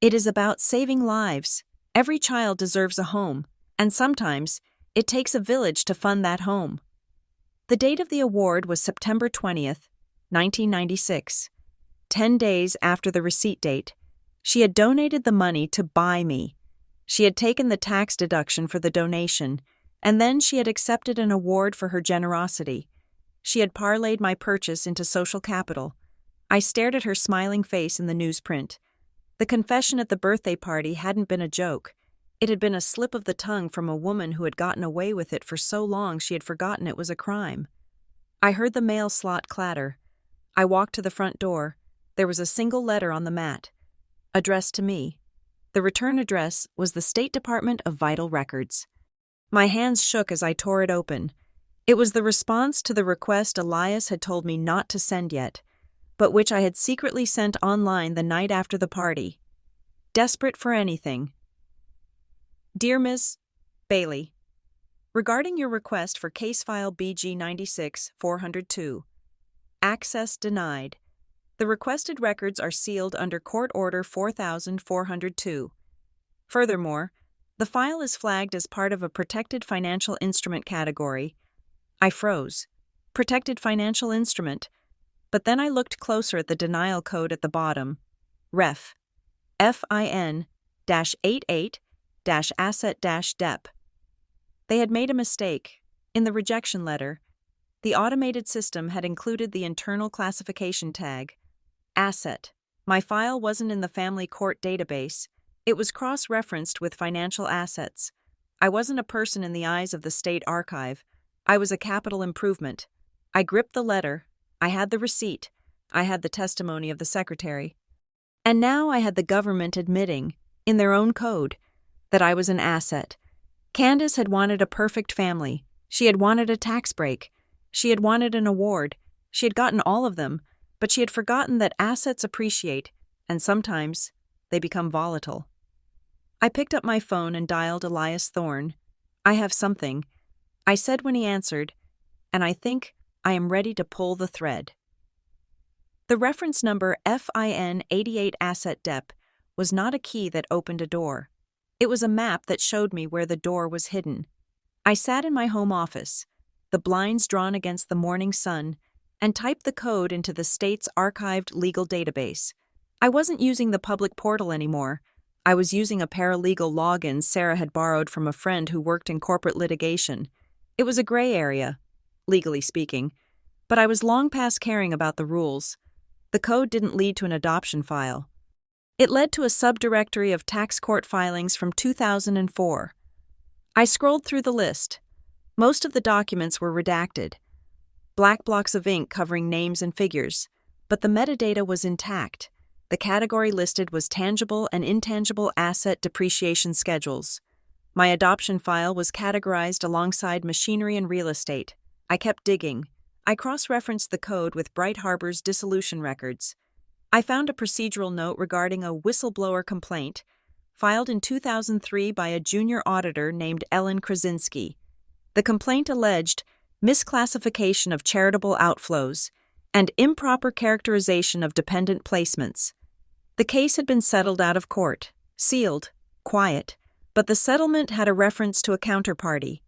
"It is about saving lives. Every child deserves a home, and sometimes it takes a village to fund that home." The date of the award was September 20th, 1996. 10 days after the receipt date, she had donated the money to buy me. She had taken the tax deduction for the donation, and then she had accepted an award for her generosity. She had parlayed my purchase into social capital. I stared at her smiling face in the newsprint. The confession at the birthday party hadn't been a joke. It had been a slip of the tongue from a woman who had gotten away with it for so long she had forgotten it was a crime. I heard the mail slot clatter. I walked to the front door. There was a single letter on the mat, addressed to me. The return address was the State Department of Vital Records. My hands shook as I tore it open. It was the response to the request Elias had told me not to send yet, but which I had secretly sent online the night after the party. Desperate for anything. Dear Ms. Bailey, regarding your request for case file BG 96-402, access denied. The requested records are sealed under Court Order 4402. Furthermore, the file is flagged as part of a protected financial instrument category. I froze. Protected financial instrument. But then I looked closer at the denial code at the bottom. Ref. FIN-88-asset-DEP. They had made a mistake. In the rejection letter, the automated system had included the internal classification tag, asset. My file wasn't in the family court database. It was cross-referenced with financial assets. I wasn't a person in the eyes of the state archive. I was a capital improvement. I gripped the letter. I had the receipt. I had the testimony of the secretary. And now I had the government admitting, in their own code, that I was an asset. Candace had wanted a perfect family. She had wanted a tax break. She had wanted an award. She had gotten all of them, but she had forgotten that assets appreciate, and sometimes they become volatile. I picked up my phone and dialed Elias Thorne. I have something, I said when he answered, and I think I am ready to pull the thread. The reference number FIN-88-asset-DEP was not a key that opened a door. It was a map that showed me where the door was hidden. I sat in my home office, the blinds drawn against the morning sun, and typed the code into the state's archived legal database. I wasn't using the public portal anymore. I was using a paralegal login Sarah had borrowed from a friend who worked in corporate litigation. It was a gray area, legally speaking, but I was long past caring about the rules. The code didn't lead to an adoption file. It led to a subdirectory of tax court filings from 2004. I scrolled through the list. Most of the documents were redacted. Black blocks of ink covering names and figures, but the metadata was intact. The category listed was tangible and intangible asset depreciation schedules. My adoption file was categorized alongside machinery and real estate. I kept digging. I cross-referenced the code with Bright Harbor's dissolution records. I found a procedural note regarding a whistleblower complaint filed in 2003 by a junior auditor named Ellen Krasinski. The complaint alleged misclassification of charitable outflows and improper characterization of dependent placements. The case had been settled out of court, sealed, quiet, but the settlement had a reference to a counterparty.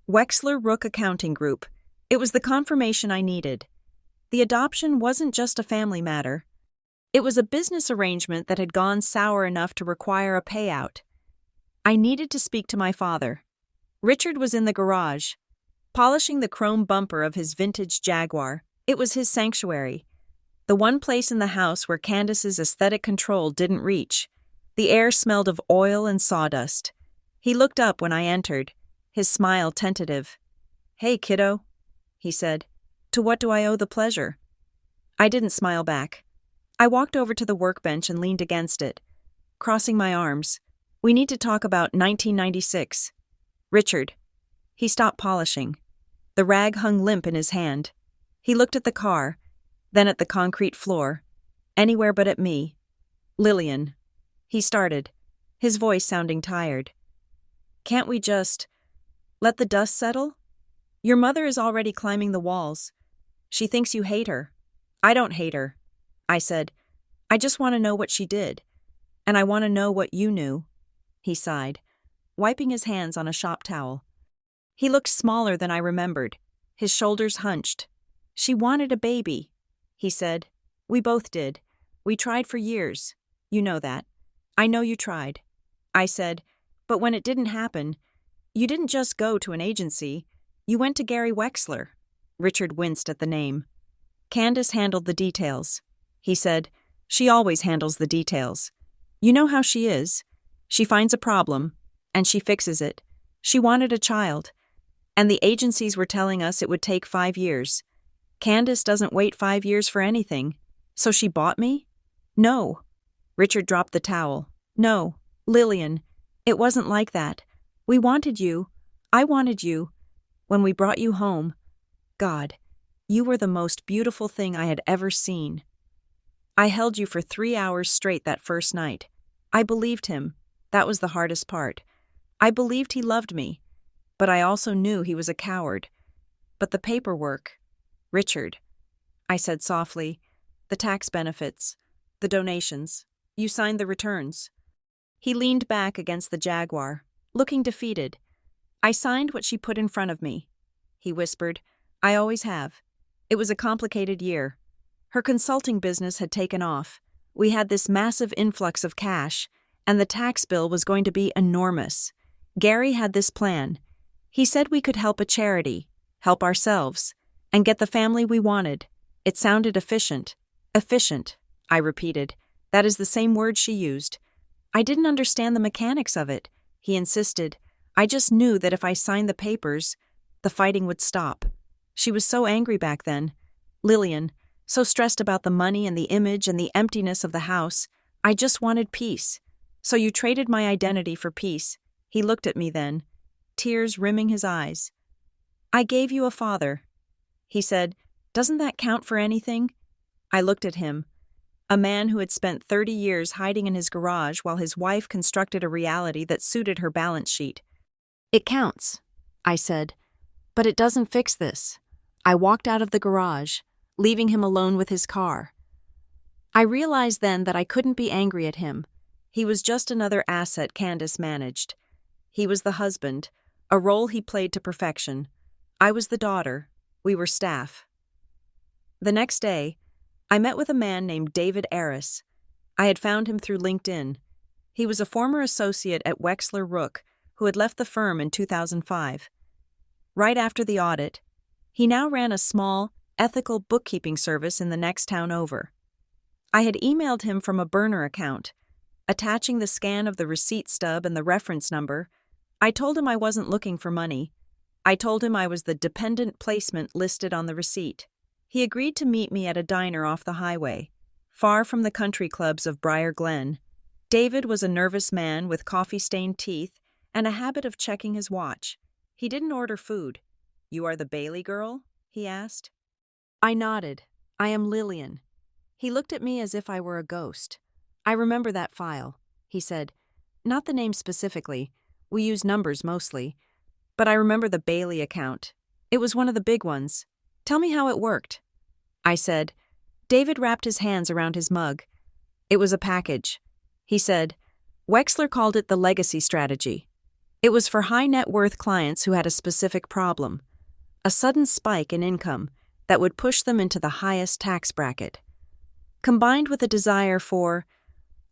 Wexler Rook Accounting Group. It was the confirmation I needed. The adoption wasn't just a family matter. It was a business arrangement that had gone sour enough to require a payout. I needed to speak to my father. Richard was in the garage, polishing the chrome bumper of his vintage Jaguar. It was his sanctuary. The one place in the house where Candace's aesthetic control didn't reach. The air smelled of oil and sawdust. He looked up when I entered, his smile tentative. "Hey, kiddo," he said. "To what do I owe the pleasure?" I didn't smile back. I walked over to the workbench and leaned against it, crossing my arms. "We need to talk about 1996. Richard." He stopped polishing. The rag hung limp in his hand. He looked at the car, then at the concrete floor. "Anywhere but at me. Lillian." He started, his voice sounding tired. "Can't we just let the dust settle? Your mother is already climbing the walls. She thinks you hate her." "I don't hate her," I said. "I just want to know what she did. And I want to know what you knew." He sighed, wiping his hands on a shop towel. He looked smaller than I remembered, his shoulders hunched. "She wanted a baby," he said. "We both did. We tried for years. You know that. I know you tried." I said, "But when it didn't happen, you didn't just go to an agency. You went to Gary Wexler." Richard winced at the name. "Candace handled the details," he said. "She always handles the details. You know how she is. She finds a problem, and she fixes it. She wanted a child, and the agencies were telling us it would take 5 years. Candace doesn't wait 5 years for anything. So she bought me? No." Richard dropped the towel. "No, Lillian, it wasn't like that. We wanted you. I wanted you. When we brought you home, God, you were the most beautiful thing I had ever seen. I held you for 3 hours straight that first night. I believed him. That was the hardest part. I believed he loved me, but I also knew he was a coward. But the paperwork, Richard, I said softly, the tax benefits, the donations, you signed the returns. He leaned back against the Jaguar, looking defeated. I signed what she put in front of me, he whispered. I always have. It was a complicated year. Her consulting business had taken off. We had this massive influx of cash, and the tax bill was going to be enormous. Gary had this plan. He said we could help a charity, help ourselves, and get the family we wanted. It sounded efficient. Efficient, I repeated. That is the same word she used. I didn't understand the mechanics of it, he insisted. I just knew that if I signed the papers, the fighting would stop. She was so angry back then. Lillian, so stressed about the money and the image and the emptiness of the house. I just wanted peace. So you traded my identity for peace. He looked at me then, tears rimming his eyes. I gave you a father. He said, doesn't that count for anything? I looked at him, a man who had spent 30 years hiding in his garage while his wife constructed a reality that suited her balance sheet. It counts, I said, but it doesn't fix this. I walked out of the garage, leaving him alone with his car. I realized then that I couldn't be angry at him. He was just another asset Candace managed. He was the husband, a role he played to perfection. I was the daughter. We were staff. The next day, I met with a man named David Aris. I had found him through LinkedIn. He was a former associate at Wexler Rook who had left the firm in 2005. Right after the audit, he now ran a small, ethical bookkeeping service in the next town over. I had emailed him from a burner account. Attaching the scan of the receipt stub and the reference number, I told him I wasn't looking for money. I told him I was the dependent placement listed on the receipt. He agreed to meet me at a diner off the highway, far from the country clubs of Briar Glen. David was a nervous man with coffee-stained teeth and a habit of checking his watch. He didn't order food. You are the Bailey girl? He asked. I nodded. I am Lillian. He looked at me as if I were a ghost. I remember that file, he said. Not the name specifically. We use numbers mostly. But I remember the Bailey account. It was one of the big ones. Tell me how it worked. I said. David wrapped his hands around his mug. It was a package. He said, Wexler called it the legacy strategy. It was for high net worth clients who had a specific problem, a sudden spike in income that would push them into the highest tax bracket, combined with a desire for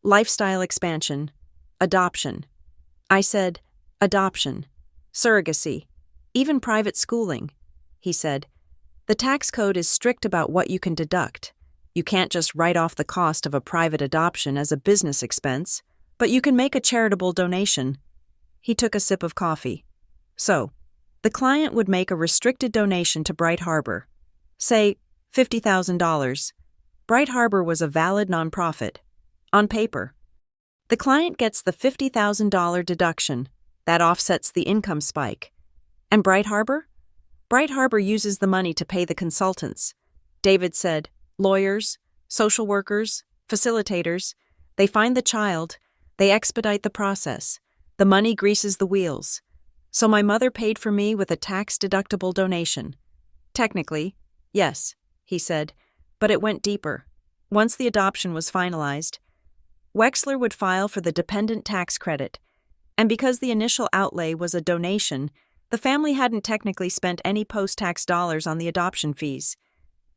lifestyle expansion, adoption. I said, adoption, surrogacy, even private schooling. He said, the tax code is strict about what you can deduct. You can't just write off the cost of a private adoption as a business expense, but you can make a charitable donation. He took a sip of coffee. So, the client would make a restricted donation to Bright Harbor. Say, $50,000. Bright Harbor was a valid nonprofit. On paper. The client gets the $50,000 deduction. That offsets the income spike. And Bright Harbor? Bright Harbor uses the money to pay the consultants. David said, lawyers, social workers, facilitators. They find the child. They expedite the process. The money greases the wheels. So my mother paid for me with a tax-deductible donation. Technically, yes, he said, but it went deeper. Once the adoption was finalized, Wexler would file for the dependent tax credit, and because the initial outlay was a donation, the family hadn't technically spent any post-tax dollars on the adoption fees.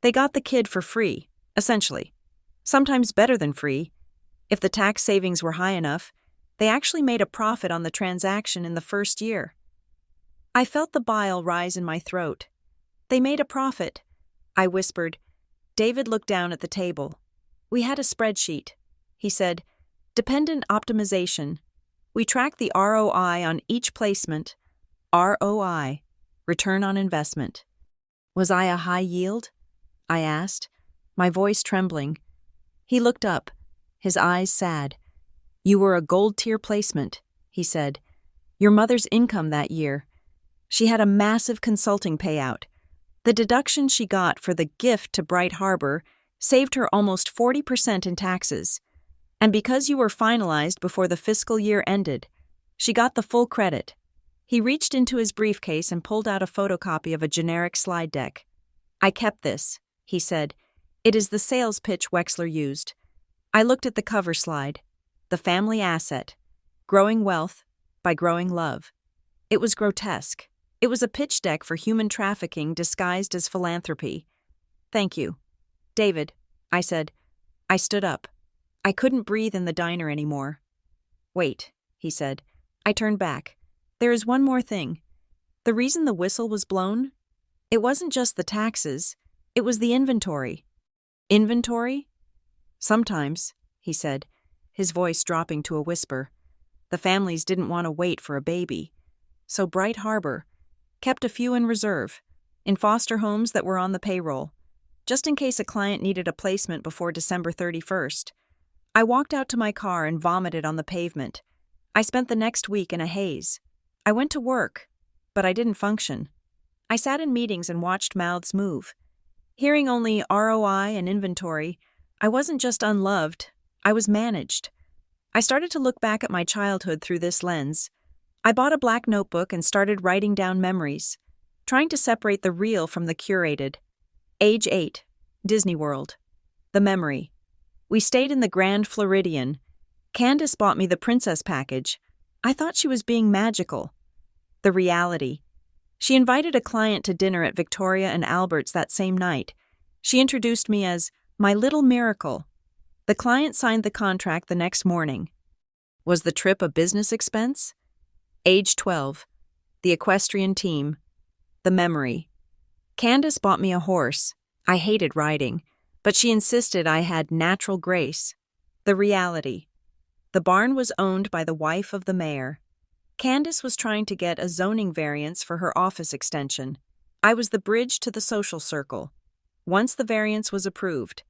They got the kid for free, essentially. Sometimes better than free. If the tax savings were high enough, they actually made a profit on the transaction in the first year. I felt the bile rise in my throat. They made a profit, I whispered. David looked down at the table. We had a spreadsheet. He said, dependent optimization. We tracked the ROI on each placement. ROI, return on investment. Was I a high yield? I asked, my voice trembling. He looked up, his eyes sad. You were a gold tier placement, he said. Your mother's income that year. She had a massive consulting payout. The deduction she got for the gift to Bright Harbor saved her almost 40% in taxes. And because you were finalized before the fiscal year ended, she got the full credit. He reached into his briefcase and pulled out a photocopy of a generic slide deck. I kept this, he said. It is the sales pitch Wexler used. I looked at the cover slide. The family asset. Growing wealth by growing love. It was grotesque. It was a pitch deck for human trafficking disguised as philanthropy. Thank you. David, I said. I stood up. I couldn't breathe in the diner anymore. Wait, he said. I turned back. There is one more thing. The reason the whistle was blown? It wasn't just the taxes. It was the inventory. Inventory? Sometimes, he said, his voice dropping to a whisper. The families didn't want to wait for a baby. So Bright Harbor kept a few in reserve, in foster homes that were on the payroll, just in case a client needed a placement before December 31st. I walked out to my car and vomited on the pavement. I spent the next week in a haze. I went to work, but I didn't function. I sat in meetings and watched mouths move. Hearing only ROI and inventory, I wasn't just unloved, I was managed. I started to look back at my childhood through this lens. I bought a black notebook and started writing down memories, trying to separate the real from the curated. Age 8, Disney World. The memory. We stayed in the Grand Floridian. Candace bought me the princess package. I thought she was being magical. The reality. She invited a client to dinner at Victoria and Albert's that same night. She introduced me as my little miracle. The client signed the contract the next morning. Was the trip a business expense? Age 12. The equestrian team. The memory. Candace bought me a horse. I hated riding, but she insisted I had natural grace. The reality. The barn was owned by the wife of the mayor. Candace was trying to get a zoning variance for her office extension. I was the bridge to the social circle. Once the variance was approved,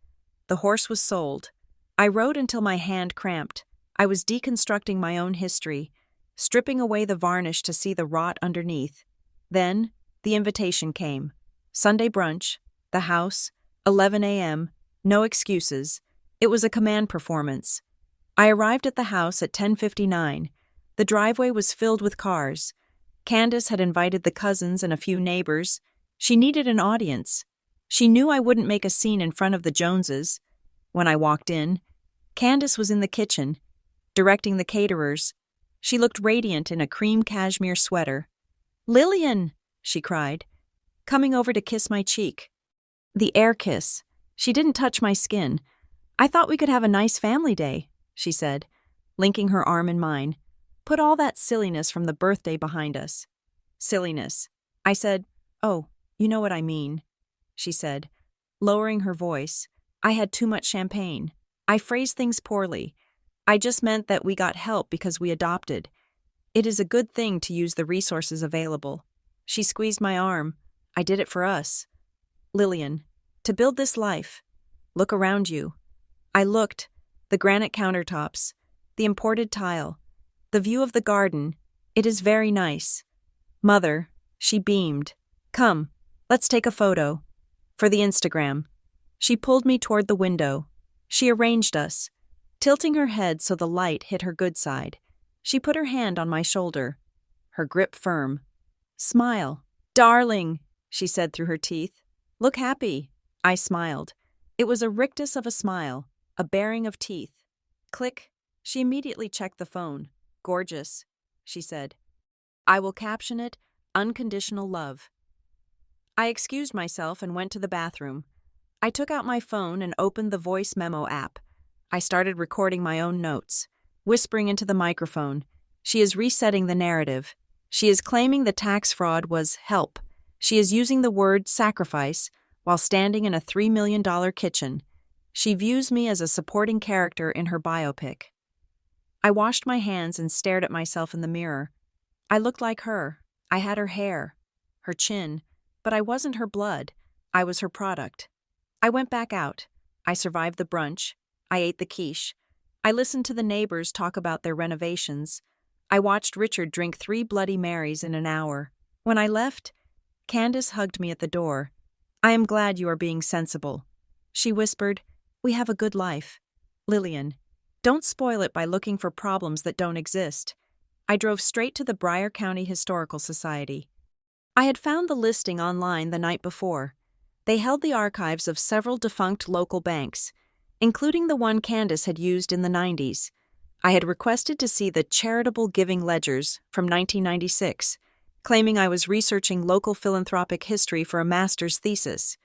the horse was sold. I rode until my hand cramped. I was deconstructing my own history, stripping away the varnish to see the rot underneath. Then, the invitation came. Sunday brunch, the house, 11 a.m., no excuses. It was a command performance. I arrived at the house at 10:59. The driveway was filled with cars. Candace had invited the cousins and a few neighbors. She needed an audience. She knew I wouldn't make a scene in front of the Joneses. When I walked in, Candace was in the kitchen, directing the caterers. She looked radiant in a cream cashmere sweater. "Lillian!" she cried, coming over to kiss my cheek. The air kiss. She didn't touch my skin. "I thought we could have a nice family day," she said, linking her arm in mine. "Put all that silliness from the birthday behind us." Silliness. I said, "Oh, you know what I mean," she said, lowering her voice. I had too much champagne. I phrased things poorly. I just meant that we got help because we adopted. It is a good thing to use the resources available. She squeezed my arm. I did it for us. "Lillian, to build this life, look around you." I looked. The granite countertops, the imported tile, the view of the garden. It is very nice. "Mother," she beamed. "Come, let's take a photo. For the Instagram." She pulled me toward the window. She arranged us, tilting her head so the light hit her good side. She put her hand on my shoulder, her grip firm. "Smile." "Darling," she said through her teeth. "Look happy." I smiled. It was a rictus of a smile, a baring of teeth. Click. She immediately checked the phone. "Gorgeous," she said. "I will caption it, unconditional love." I excused myself and went to the bathroom. I took out my phone and opened the voice memo app. I started recording my own notes, whispering into the microphone. She is resetting the narrative. She is claiming the tax fraud was help. She is using the word sacrifice while standing in a $3 million kitchen. She views me as a supporting character in her biopic. I washed my hands and stared at myself in the mirror. I looked like her. I had her hair, her chin, but I wasn't her blood. I was her product. I went back out. I survived the brunch. I ate the quiche. I listened to the neighbors talk about their renovations. I watched Richard drink 3 Bloody Marys in an hour. When I left, Candace hugged me at the door. "I am glad you are being sensible." She whispered, "We have a good life. Lillian, don't spoil it by looking for problems that don't exist." I drove straight to the Bryer County Historical Society. I had found the listing online the night before. They held the archives of several defunct local banks, including the one Candace had used in the 90s. I had requested to see the charitable giving ledgers from 1996, claiming I was researching local philanthropic history for a master's thesis.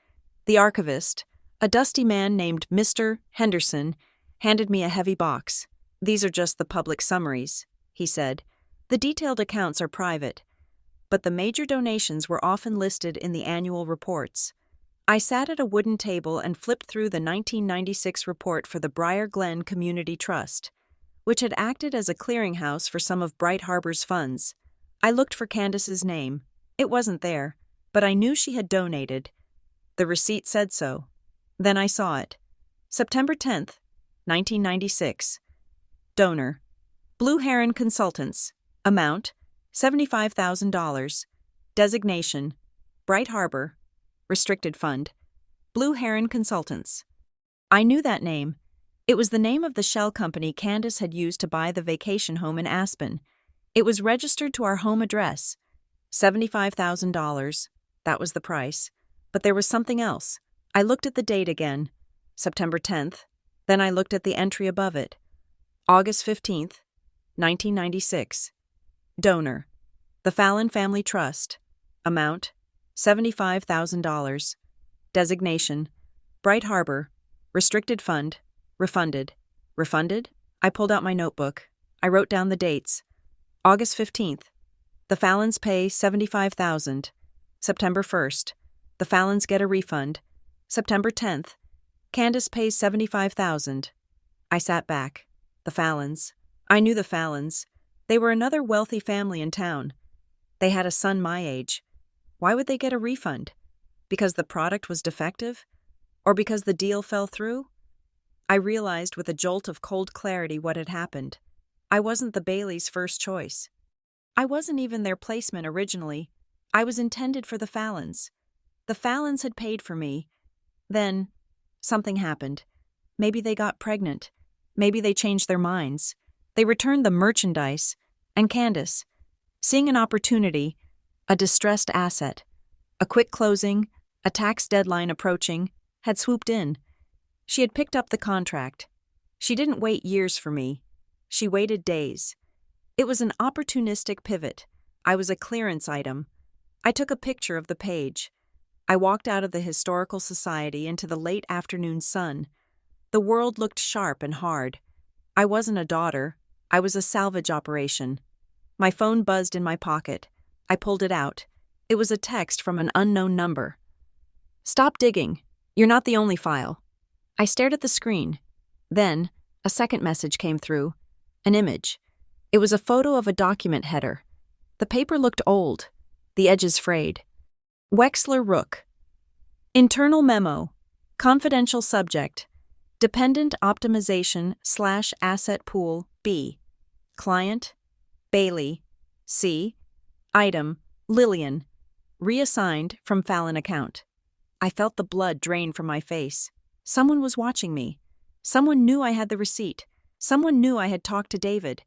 The archivist, a dusty man named Mr. Henderson, handed me a heavy box. "These are just the public summaries," he said. "The detailed accounts are private, but the major donations were often listed in the annual reports." I sat at a wooden table and flipped through the 1996 report for the Briar Glen Community Trust, which had acted as a clearinghouse for some of Bright Harbor's funds. I looked for Candace's name. It wasn't there, but I knew she had donated. The receipt said so. Then I saw it. September 10th, 1996. Donor: Blue Heron Consultants. Amount: $75,000. Designation: Bright Harbor. Restricted Fund: Blue Heron Consultants. I knew that name. It was the name of the shell company Candace had used to buy the vacation home in Aspen. It was registered to our home address. $75,000. That was the price. But there was something else. I looked at the date again. September 10th. Then I looked at the entry above it. August 15th, 1996. Donor: The Fallon Family Trust. Amount: $75,000. Designation: Bright Harbor. Restricted Fund. Refunded. Refunded? I pulled out my notebook. I wrote down the dates. August 15th. The Fallons pay $75,000. September 1st. The Fallons get a refund. September 10th. Candace pays $75,000. I sat back. The Fallons. I knew the Fallons. They were another wealthy family in town. They had a son my age. Why would they get a refund? Because the product was defective? Or because the deal fell through? I realized with a jolt of cold clarity what had happened. I wasn't the Baileys' first choice. I wasn't even their placement originally. I was intended for the Fallons. The Fallons had paid for me. Then, something happened. Maybe they got pregnant. Maybe they changed their minds. They returned the merchandise. And Candace, seeing an opportunity, a distressed asset, a quick closing, a tax deadline approaching, had swooped in. She had picked up the contract. She didn't wait years for me. She waited days. It was an opportunistic pivot. I was a clearance item. I took a picture of the page. I walked out of the Historical Society into the late afternoon sun. The world looked sharp and hard. I wasn't a daughter. I was a salvage operation. My phone buzzed in my pocket. I pulled it out. It was a text from an unknown number. "Stop digging. You're not the only file." I stared at the screen. Then, a second message came through. An image. It was a photo of a document header. The paper looked old. The edges frayed. Wexler Rook. Internal memo. Confidential subject. Dependent optimization / asset pool B. Client: Bailey. C. Item: Lillian. Reassigned from Fallon account. I felt the blood drain from my face. Someone was watching me. Someone knew I had the receipt. Someone knew I had talked to David.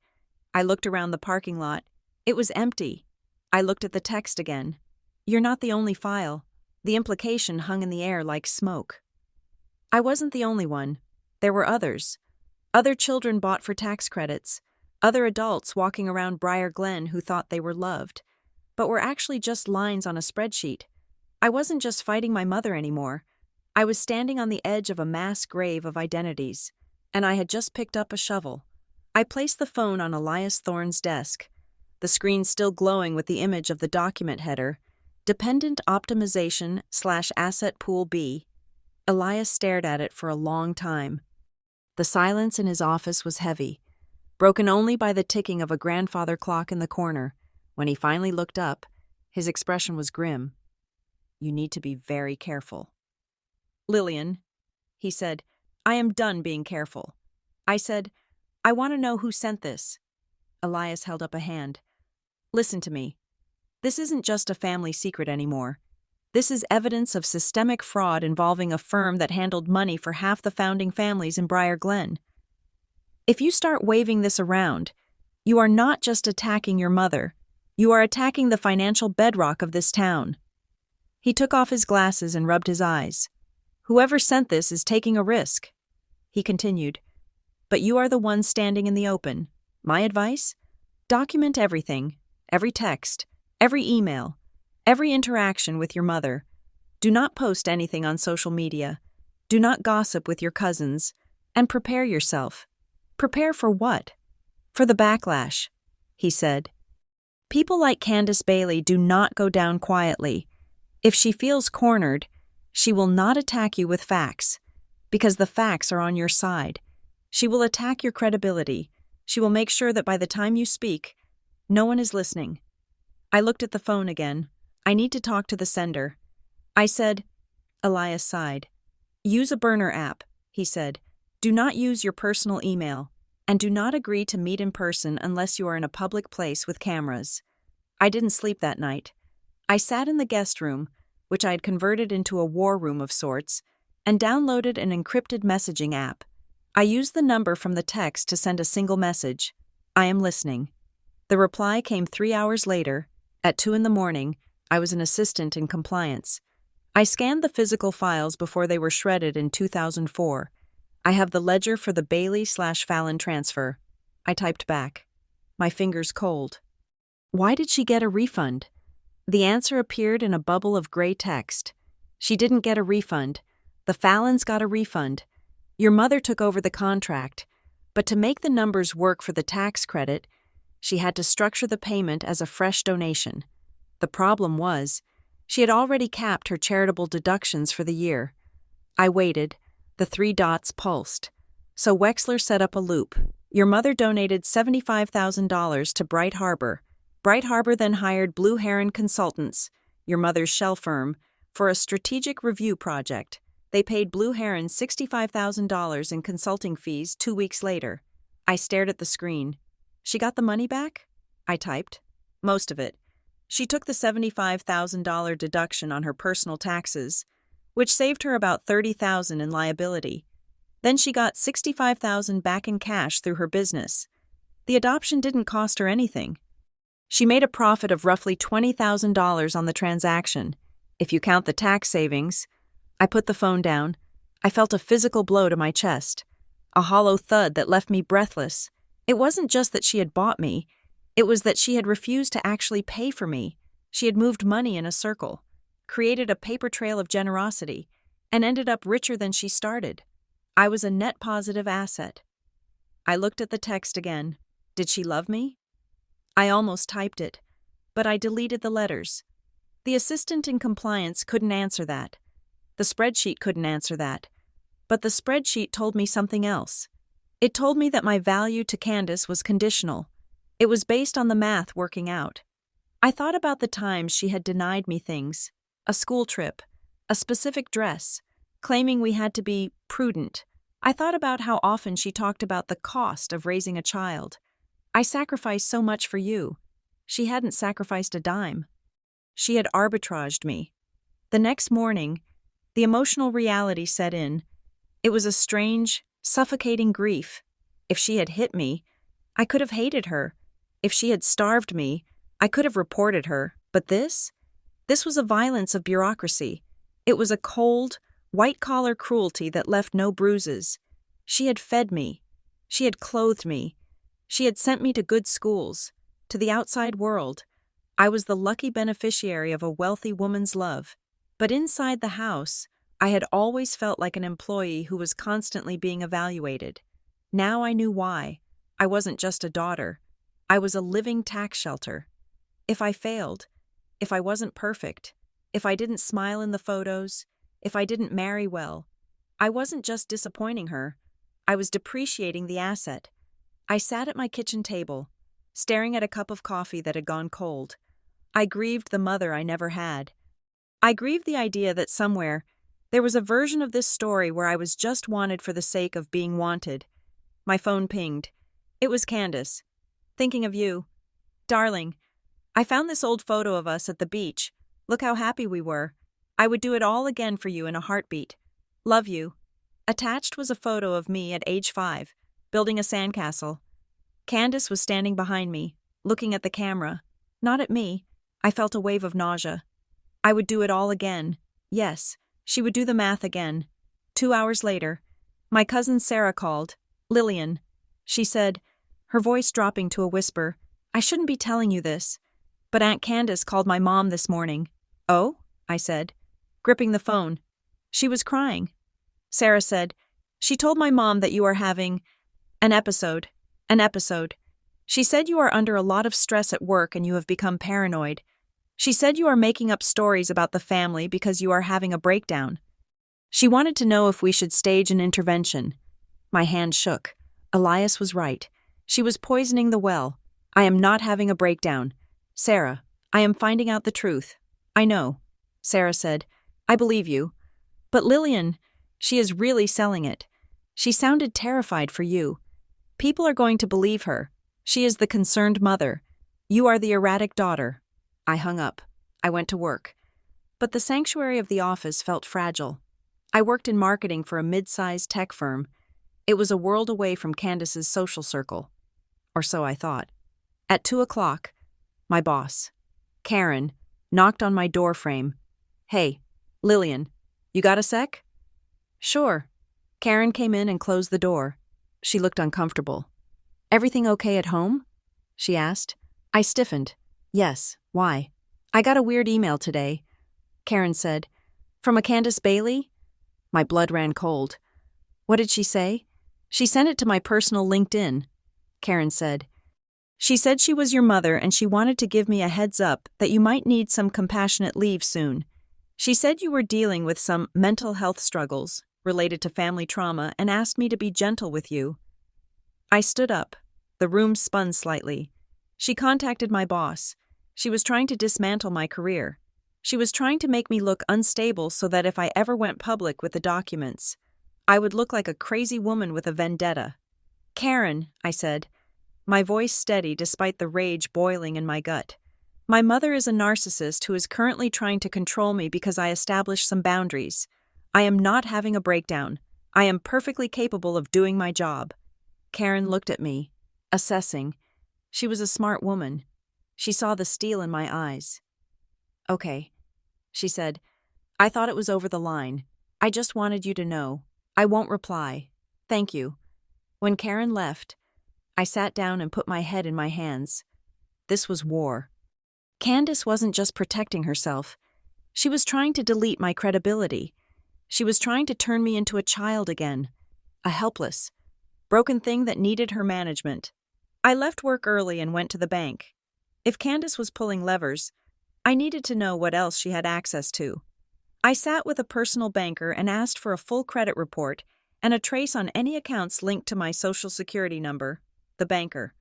I looked around the parking lot. It was empty. I looked at the text again. "You're not the only file." The implication hung in the air like smoke. I wasn't the only one. There were others. Other children bought for tax credits. Other adults walking around Briar Glen who thought they were loved, but were actually just lines on a spreadsheet. I wasn't just fighting my mother anymore. I was standing on the edge of a mass grave of identities, and I had just picked up a shovel. I placed the phone on Elias Thorne's desk, the screen still glowing with the image of the document header, Dependent Optimization / Asset Pool B. Elias stared at it for a long time. The silence in his office was heavy, broken only by the ticking of a grandfather clock in the corner. When he finally looked up, his expression was grim. "You need to be very careful." "Lillian," he said, "I am done being careful." I said, "I want to know who sent this." Elias held up a hand. "Listen to me. This isn't just a family secret anymore. This is evidence of systemic fraud involving a firm that handled money for half the founding families in Briar Glen. If you start waving this around, you are not just attacking your mother, you are attacking the financial bedrock of this town. He took off his glasses and rubbed his eyes. Whoever sent this is taking a risk. He continued, but you are the one standing in the open. My advice? Document everything, every text, every email, every interaction with your mother. Do not post anything on social media. Do not gossip with your cousins. And prepare yourself. Prepare for what? For the backlash, he said. People like Candace Bailey do not go down quietly. If she feels cornered, she will not attack you with facts, because the facts are on your side. She will attack your credibility. She will make sure that by the time you speak, no one is listening. I looked at the phone again. I need to talk to the sender. I said, Elias sighed. Use a burner app, he said. Do not use your personal email, and do not agree to meet in person unless you are in a public place with cameras. I didn't sleep that night. I sat in the guest room, which I had converted into a war room of sorts, and downloaded an encrypted messaging app. I used the number from the text to send a single message. I am listening. The reply came 3 hours later. At 2 a.m, I was an assistant in compliance. I scanned the physical files before they were shredded in 2004. I have the ledger for the Bailey/Fallon transfer. I typed back. My fingers cold. Why did she get a refund? The answer appeared in a bubble of gray text. She didn't get a refund. The Fallons got a refund. Your mother took over the contract, but to make the numbers work for the tax credit, she had to structure the payment as a fresh donation. The problem was, she had already capped her charitable deductions for the year. I waited. The 3 dots pulsed. So Wexler set up a loop. Your mother donated $75,000 to Bright Harbor. Bright Harbor then hired Blue Heron Consultants, your mother's shell firm, for a strategic review project. They paid Blue Heron $65,000 in consulting fees 2 weeks later. I stared at the screen. She got the money back? I typed. Most of it. She took the $75,000 deduction on her personal taxes, which saved her about $30,000 in liability. Then she got $65,000 back in cash through her business. The adoption didn't cost her anything. She made a profit of roughly $20,000 on the transaction. If you count the tax savings, I put the phone down. I felt a physical blow to my chest, a hollow thud that left me breathless. It wasn't just that she had bought me. It was that she had refused to actually pay for me. She had moved money in a circle, created a paper trail of generosity, and ended up richer than she started. I was a net positive asset. I looked at the text again. Did she love me? I almost typed it, but I deleted the letters. The assistant in compliance couldn't answer that. The spreadsheet couldn't answer that. But the spreadsheet told me something else. It told me that my value to Candace was conditional. It was based on the math working out. I thought about the times she had denied me things, a school trip, a specific dress, claiming we had to be prudent. I thought about how often she talked about the cost of raising a child. I sacrificed so much for you. She hadn't sacrificed a dime. She had arbitraged me. The next morning, the emotional reality set in. It was a strange, suffocating grief. If she had hit me, I could have hated her. If she had starved me, I could have reported her. But this was a violence of bureaucracy. It was a cold, white-collar cruelty that left no bruises. She had fed me. She had clothed me. She had sent me to good schools, to the outside world. I was the lucky beneficiary of a wealthy woman's love. But inside the house, I had always felt like an employee who was constantly being evaluated. Now I knew why. I wasn't just a daughter. I was a living tax shelter. If I failed, if I wasn't perfect, if I didn't smile in the photos, if I didn't marry well, I wasn't just disappointing her. I was depreciating the asset. I sat at my kitchen table, staring at a cup of coffee that had gone cold. I grieved the mother I never had. I grieved the idea that somewhere there was a version of this story where I was just wanted for the sake of being wanted. My phone pinged. It was Candace. Thinking of you. Darling, I found this old photo of us at the beach. Look how happy we were. I would do it all again for you in a heartbeat. Love you. Attached was a photo of me at age 5, building a sandcastle. Candace was standing behind me, looking at the camera. Not at me. I felt a wave of nausea. I would do it all again. Yes, she would do the math again. 2 hours later, my cousin Sarah called. Lillian. She said, her voice dropping to a whisper, I shouldn't be telling you this, but Aunt Candace called my mom this morning. Oh? I said, gripping the phone. She was crying. Sarah said, she told my mom that you are having an episode. She said you are under a lot of stress at work and you have become paranoid. She said you are making up stories about the family because you are having a breakdown. She wanted to know if we should stage an intervention. My hand shook. Elias was right. She was poisoning the well. I am not having a breakdown. Sarah, I am finding out the truth. I know. Sarah said, I believe you. But Lillian, she is really selling it. She sounded terrified for you. People are going to believe her. She is the concerned mother. You are the erratic daughter. I hung up. I went to work. But the sanctuary of the office felt fragile. I worked in marketing for a mid-sized tech firm. It was a world away from Candace's social circle. Or so I thought. At 2:00, my boss, Karen, knocked on my door frame. Hey, Lillian, you got a sec? Sure. Karen came in and closed the door. She looked uncomfortable. Everything okay at home? She asked. I stiffened. Yes, why? I got a weird email today. Karen said. From a Candace Bailey? My blood ran cold. What did she say? She sent it to my personal LinkedIn. Karen said. She said she was your mother and she wanted to give me a heads up that you might need some compassionate leave soon. She said you were dealing with some mental health struggles related to family trauma and asked me to be gentle with you. I stood up. The room spun slightly. She contacted my boss. She was trying to dismantle my career. She was trying to make me look unstable so that if I ever went public with the documents, I would look like a crazy woman with a vendetta. Karen, I said, my voice steady despite the rage boiling in my gut. My mother is a narcissist who is currently trying to control me because I established some boundaries. I am not having a breakdown. I am perfectly capable of doing my job. Karen looked at me, assessing. She was a smart woman. She saw the steel in my eyes. Okay, she said. I thought it was over the line. I just wanted you to know. I won't reply. Thank you. When Karen left, I sat down and put my head in my hands. This was war. Candace wasn't just protecting herself. She was trying to delete my credibility. She was trying to turn me into a child again, a helpless, broken thing that needed her management. I left work early and went to the bank. If Candace was pulling levers, I needed to know what else she had access to. I sat with a personal banker and asked for a full credit report and a trace on any accounts linked to my social security number. The banker,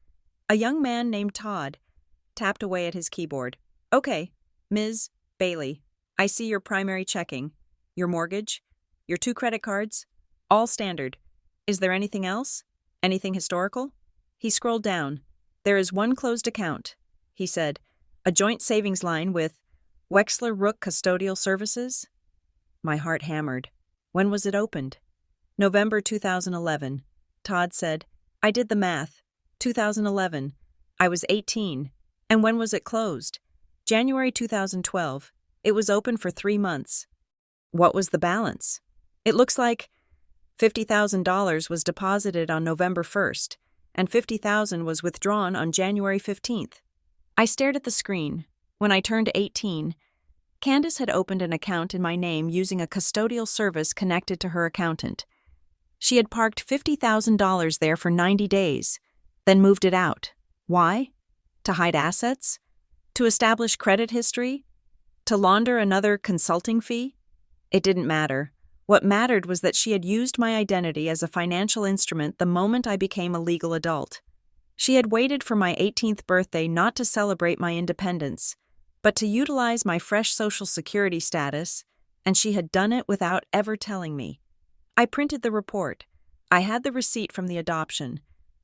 a young man named Todd, tapped away at his keyboard. Okay, Ms. Bailey, I see your primary checking, your mortgage, your 2 credit cards, all standard. Is there anything else? Anything historical? He scrolled down. There is one closed account, he said, a joint savings line with Wexler Rook Custodial Services? My heart hammered. When was it opened? November 2011. Todd said, I did the math. 2011. I was 18. And when was it closed? January 2012. It was open for 3 months. What was the balance? It looks like $50,000 was deposited on November 1st, and $50,000 was withdrawn on January 15th. I stared at the screen. When I turned 18, Candace had opened an account in my name using a custodial service connected to her accountant. She had parked $50,000 there for 90 days, then moved it out. Why? To hide assets? To establish credit history? To launder another consulting fee? It didn't matter. What mattered was that she had used my identity as a financial instrument the moment I became a legal adult. She had waited for my 18th birthday not to celebrate my independence, but to utilize my fresh Social Security status, and she had done it without ever telling me. I printed the report. I had the receipt from the adoption.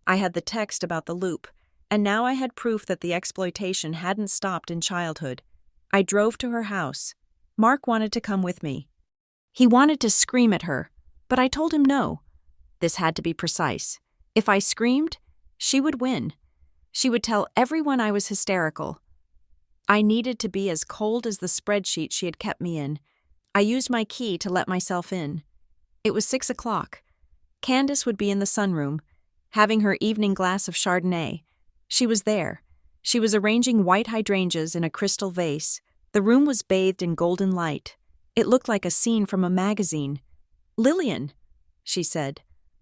I had the text about the loop, And now I had proof that the exploitation hadn't stopped in childhood. I drove to her house. Mark wanted to come with me. He wanted to scream at her, but I told him no. This had to be precise. If I screamed, she would win. She would tell everyone I was hysterical. I needed to be as cold as the spreadsheet she had kept me in. I used my key to let myself in. It was 6 o'clock. Candace would be in the sunroom, having her evening glass of Chardonnay. She was there. She was arranging white hydrangeas in a crystal vase. The room was bathed in golden light. It looked like a scene from a magazine. "Lillian," she said.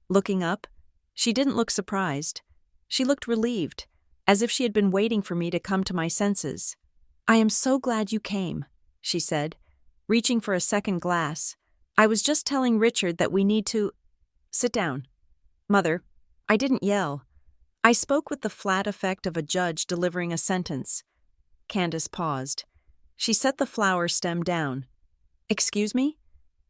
Looking up, she didn't look surprised. She looked relieved, as if she had been waiting for me to come to my senses. "I am so glad you came," she said, reaching for a second glass. "I was just telling Richard that we need to—" "Sit down." "Mother." I didn't yell. I spoke with the flat effect of a judge delivering a sentence. Candace paused. She set the flower stem down. "Excuse me?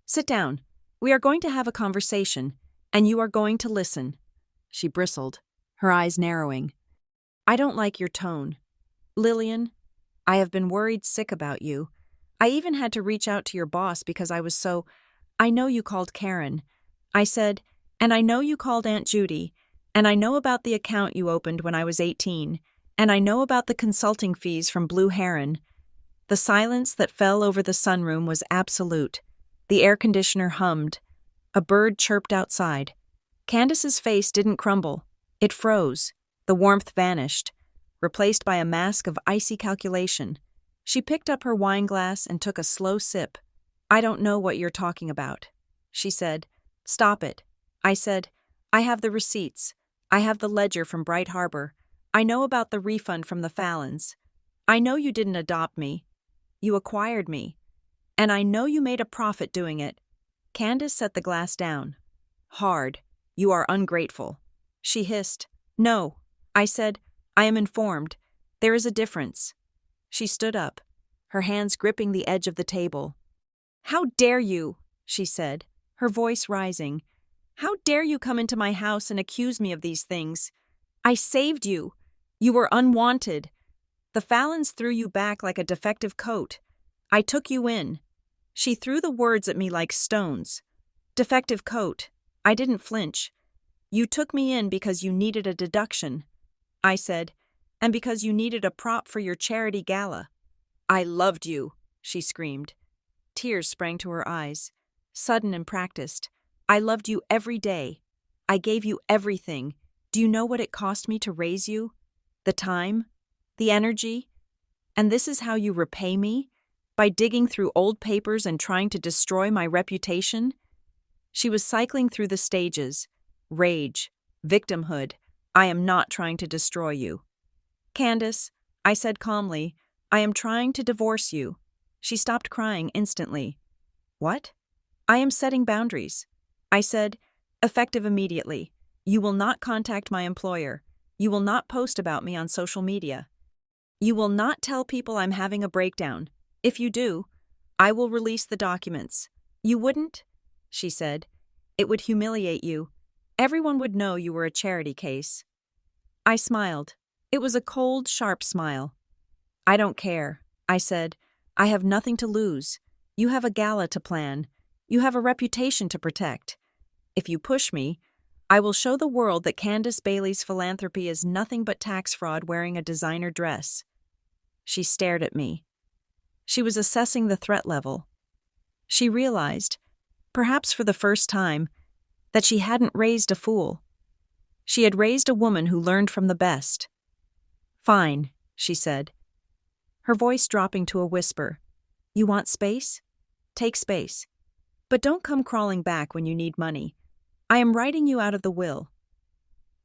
Sit down. We are going to have a conversation, and you are going to listen." She bristled, her eyes narrowing. "I don't like your tone. Lillian, I have been worried sick about you. I even had to reach out to your boss because I was so— I know you called Karen. I said, and I know you called Aunt Judy, and I know about the account you opened when I was 18, and I know about the consulting fees from Blue Heron." The silence that fell over the sunroom was absolute. The air conditioner hummed. A bird chirped outside. Candace's face didn't crumble. It froze. The warmth vanished, replaced by a mask of icy calculation. She picked up her wineglass and took a slow sip. "I don't know what you're talking about," she said. "Stop it." I said, "I have the receipts. I have the ledger from Bright Harbor. I know about the refund from the Fallons. I know you didn't adopt me. You acquired me. And I know you made a profit doing it." Candace set the glass down. "Hard. You are ungrateful." She hissed. "No." I said, "I am informed. There is a difference." She stood up, her hands gripping the edge of the table. "How dare you?" she said, her voice rising. "How dare you come into my house and accuse me of these things? I saved you. You were unwanted. The Fallons threw you back like a defective coat. I took you in." She threw the words at me like stones. "Defective coat." I didn't flinch. "You took me in because you needed a deduction," I said, "and because you needed a prop for your charity gala." "I loved you," she screamed. Tears sprang to her eyes, sudden and practiced. "I loved you every day. I gave you everything. Do you know what it cost me to raise you? The time? The energy? And this is how you repay me? By digging through old papers and trying to destroy my reputation?" She was cycling through the stages. Rage. Victimhood. "I am not trying to destroy you." "Candace," I said calmly, "I am trying to divorce you." She stopped crying instantly. "What?" "I am setting boundaries." I said, "Effective immediately. You will not contact my employer. You will not post about me on social media. You will not tell people I'm having a breakdown. If you do, I will release the documents." "You wouldn't?" she said. "It would humiliate you. Everyone would know you were a charity case." I smiled. It was a cold, sharp smile. "I don't care," I said. "I have nothing to lose. You have a gala to plan. You have a reputation to protect. If you push me, I will show the world that Candace Bailey's philanthropy is nothing but tax fraud wearing a designer dress." She stared at me. She was assessing the threat level. She realized, perhaps for the first time, that she hadn't raised a fool. She had raised a woman who learned from the best. "Fine," she said, her voice dropping to a whisper. "You want space? Take space. But don't come crawling back when you need money. I am writing you out of the will."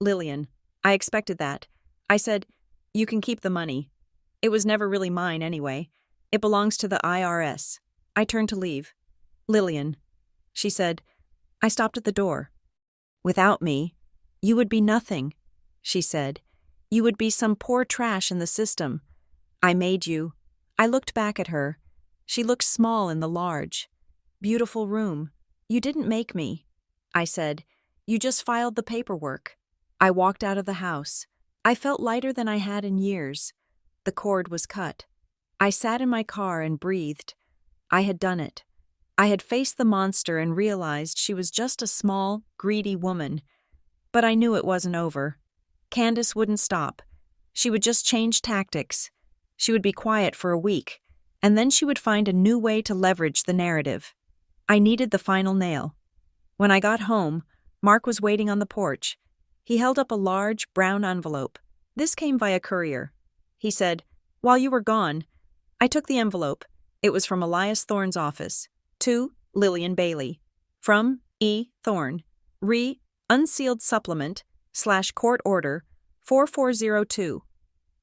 "Lillian, I expected that." I said, "You can keep the money. It was never really mine anyway. It belongs to the IRS." I turned to leave. "Lillian," she said. I stopped at the door. "Without me, you would be nothing," she said. "You would be some poor trash in the system. I made you." I looked back at her. She looked small in the large, beautiful room. "You didn't make me," I said. "You just filed the paperwork." I walked out of the house. I felt lighter than I had in years. The cord was cut. I sat in my car and breathed. I had done it. I had faced the monster and realized she was just a small, greedy woman. But I knew it wasn't over. Candace wouldn't stop. She would just change tactics. She would be quiet for a week, and then she would find a new way to leverage the narrative. I needed the final nail. When I got home, Mark was waiting on the porch. He held up a large, brown envelope. This came via courier. He said, "While you were gone." I took the envelope. It was from Elias Thorne's office. To Lillian Bailey. From E. Thorne. Unsealed supplement / court order 4402.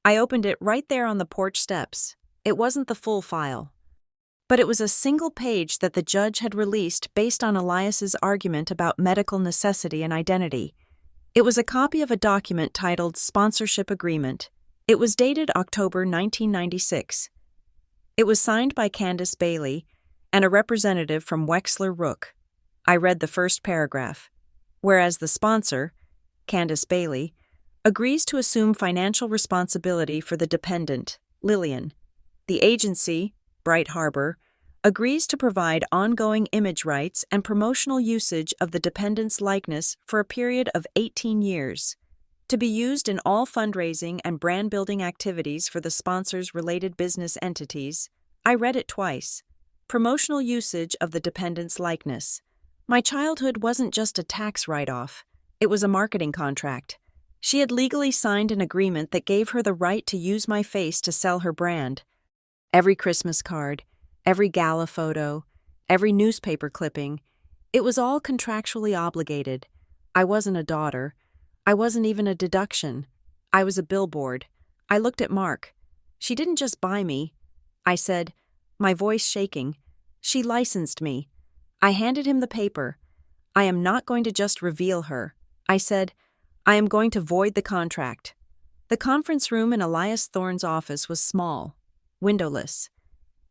I opened it right there on the porch steps. It wasn't the full file. But it was a single page that the judge had released based on Elias's argument about medical necessity and identity. It was a copy of a document titled Sponsorship Agreement. It was dated October 1996. It was signed by Candace Bailey and a representative from Wexler Rook. I read the first paragraph. Whereas the sponsor, Candace Bailey, agrees to assume financial responsibility for the dependent, Lillian. The agency, Bright Harbor, agrees to provide ongoing image rights and promotional usage of the dependent's likeness for a period of 18 years, to be used in all fundraising and brand-building activities for the sponsor's related business entities. I read it twice. Promotional usage of the dependent's likeness. My childhood wasn't just a tax write-off. It was a marketing contract. She had legally signed an agreement that gave her the right to use my face to sell her brand. Every Christmas card, every gala photo, every newspaper clipping, it was all contractually obligated. I wasn't a daughter. I wasn't even a deduction. I was a billboard. I looked at Mark. She didn't just buy me. I said, my voice shaking, she licensed me. I handed him the paper. I am not going to just reveal her. I said, I am going to void the contract. The conference room in Elias Thorne's office was small, windowless,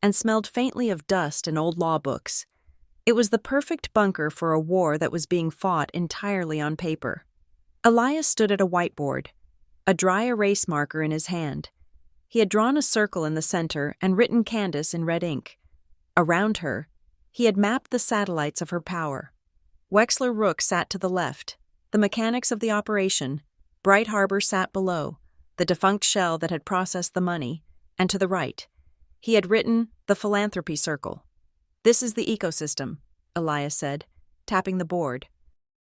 and smelled faintly of dust and old law books. It was the perfect bunker for a war that was being fought entirely on paper. Elias stood at a whiteboard, a dry erase marker in his hand. He had drawn a circle in the center and written Candace in red ink. Around her, he had mapped the satellites of her power. Wexler Rook sat to the left, the mechanics of the operation. Bright Harbor sat below, the defunct shell that had processed the money, and to the right. He had written the philanthropy circle. This is the ecosystem, Elias said, tapping the board.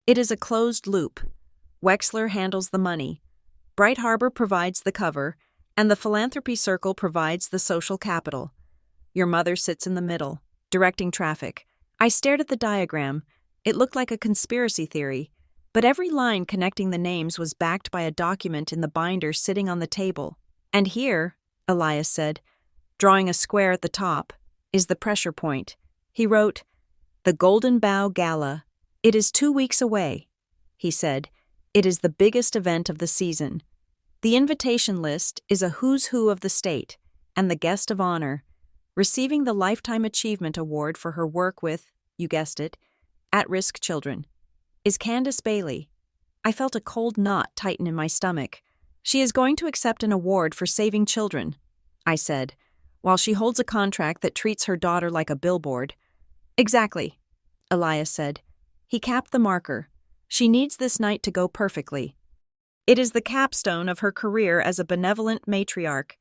It is a closed loop. Wexler handles the money. Bright Harbor provides the cover, and the philanthropy circle provides the social capital. Your mother sits in the middle, directing traffic. I stared at the diagram. It looked like a conspiracy theory, but every line connecting the names was backed by a document in the binder sitting on the table. And here, Elias said, drawing a square at the top, is the pressure point. He wrote, "The Golden Bough Gala. It is 2 weeks away." He said, "It is the biggest event of the season. The invitation list is a who's who of the state, and the guest of honor, receiving the Lifetime Achievement Award for her work with, you guessed it, at-risk children, is Candace Bailey." I felt a cold knot tighten in my stomach. "She is going to accept an award for saving children," I said, "while she holds a contract that treats her daughter like a billboard." "Exactly," Elias said. He capped the marker. "She needs this night to go perfectly. It is the capstone of her career as a benevolent matriarch.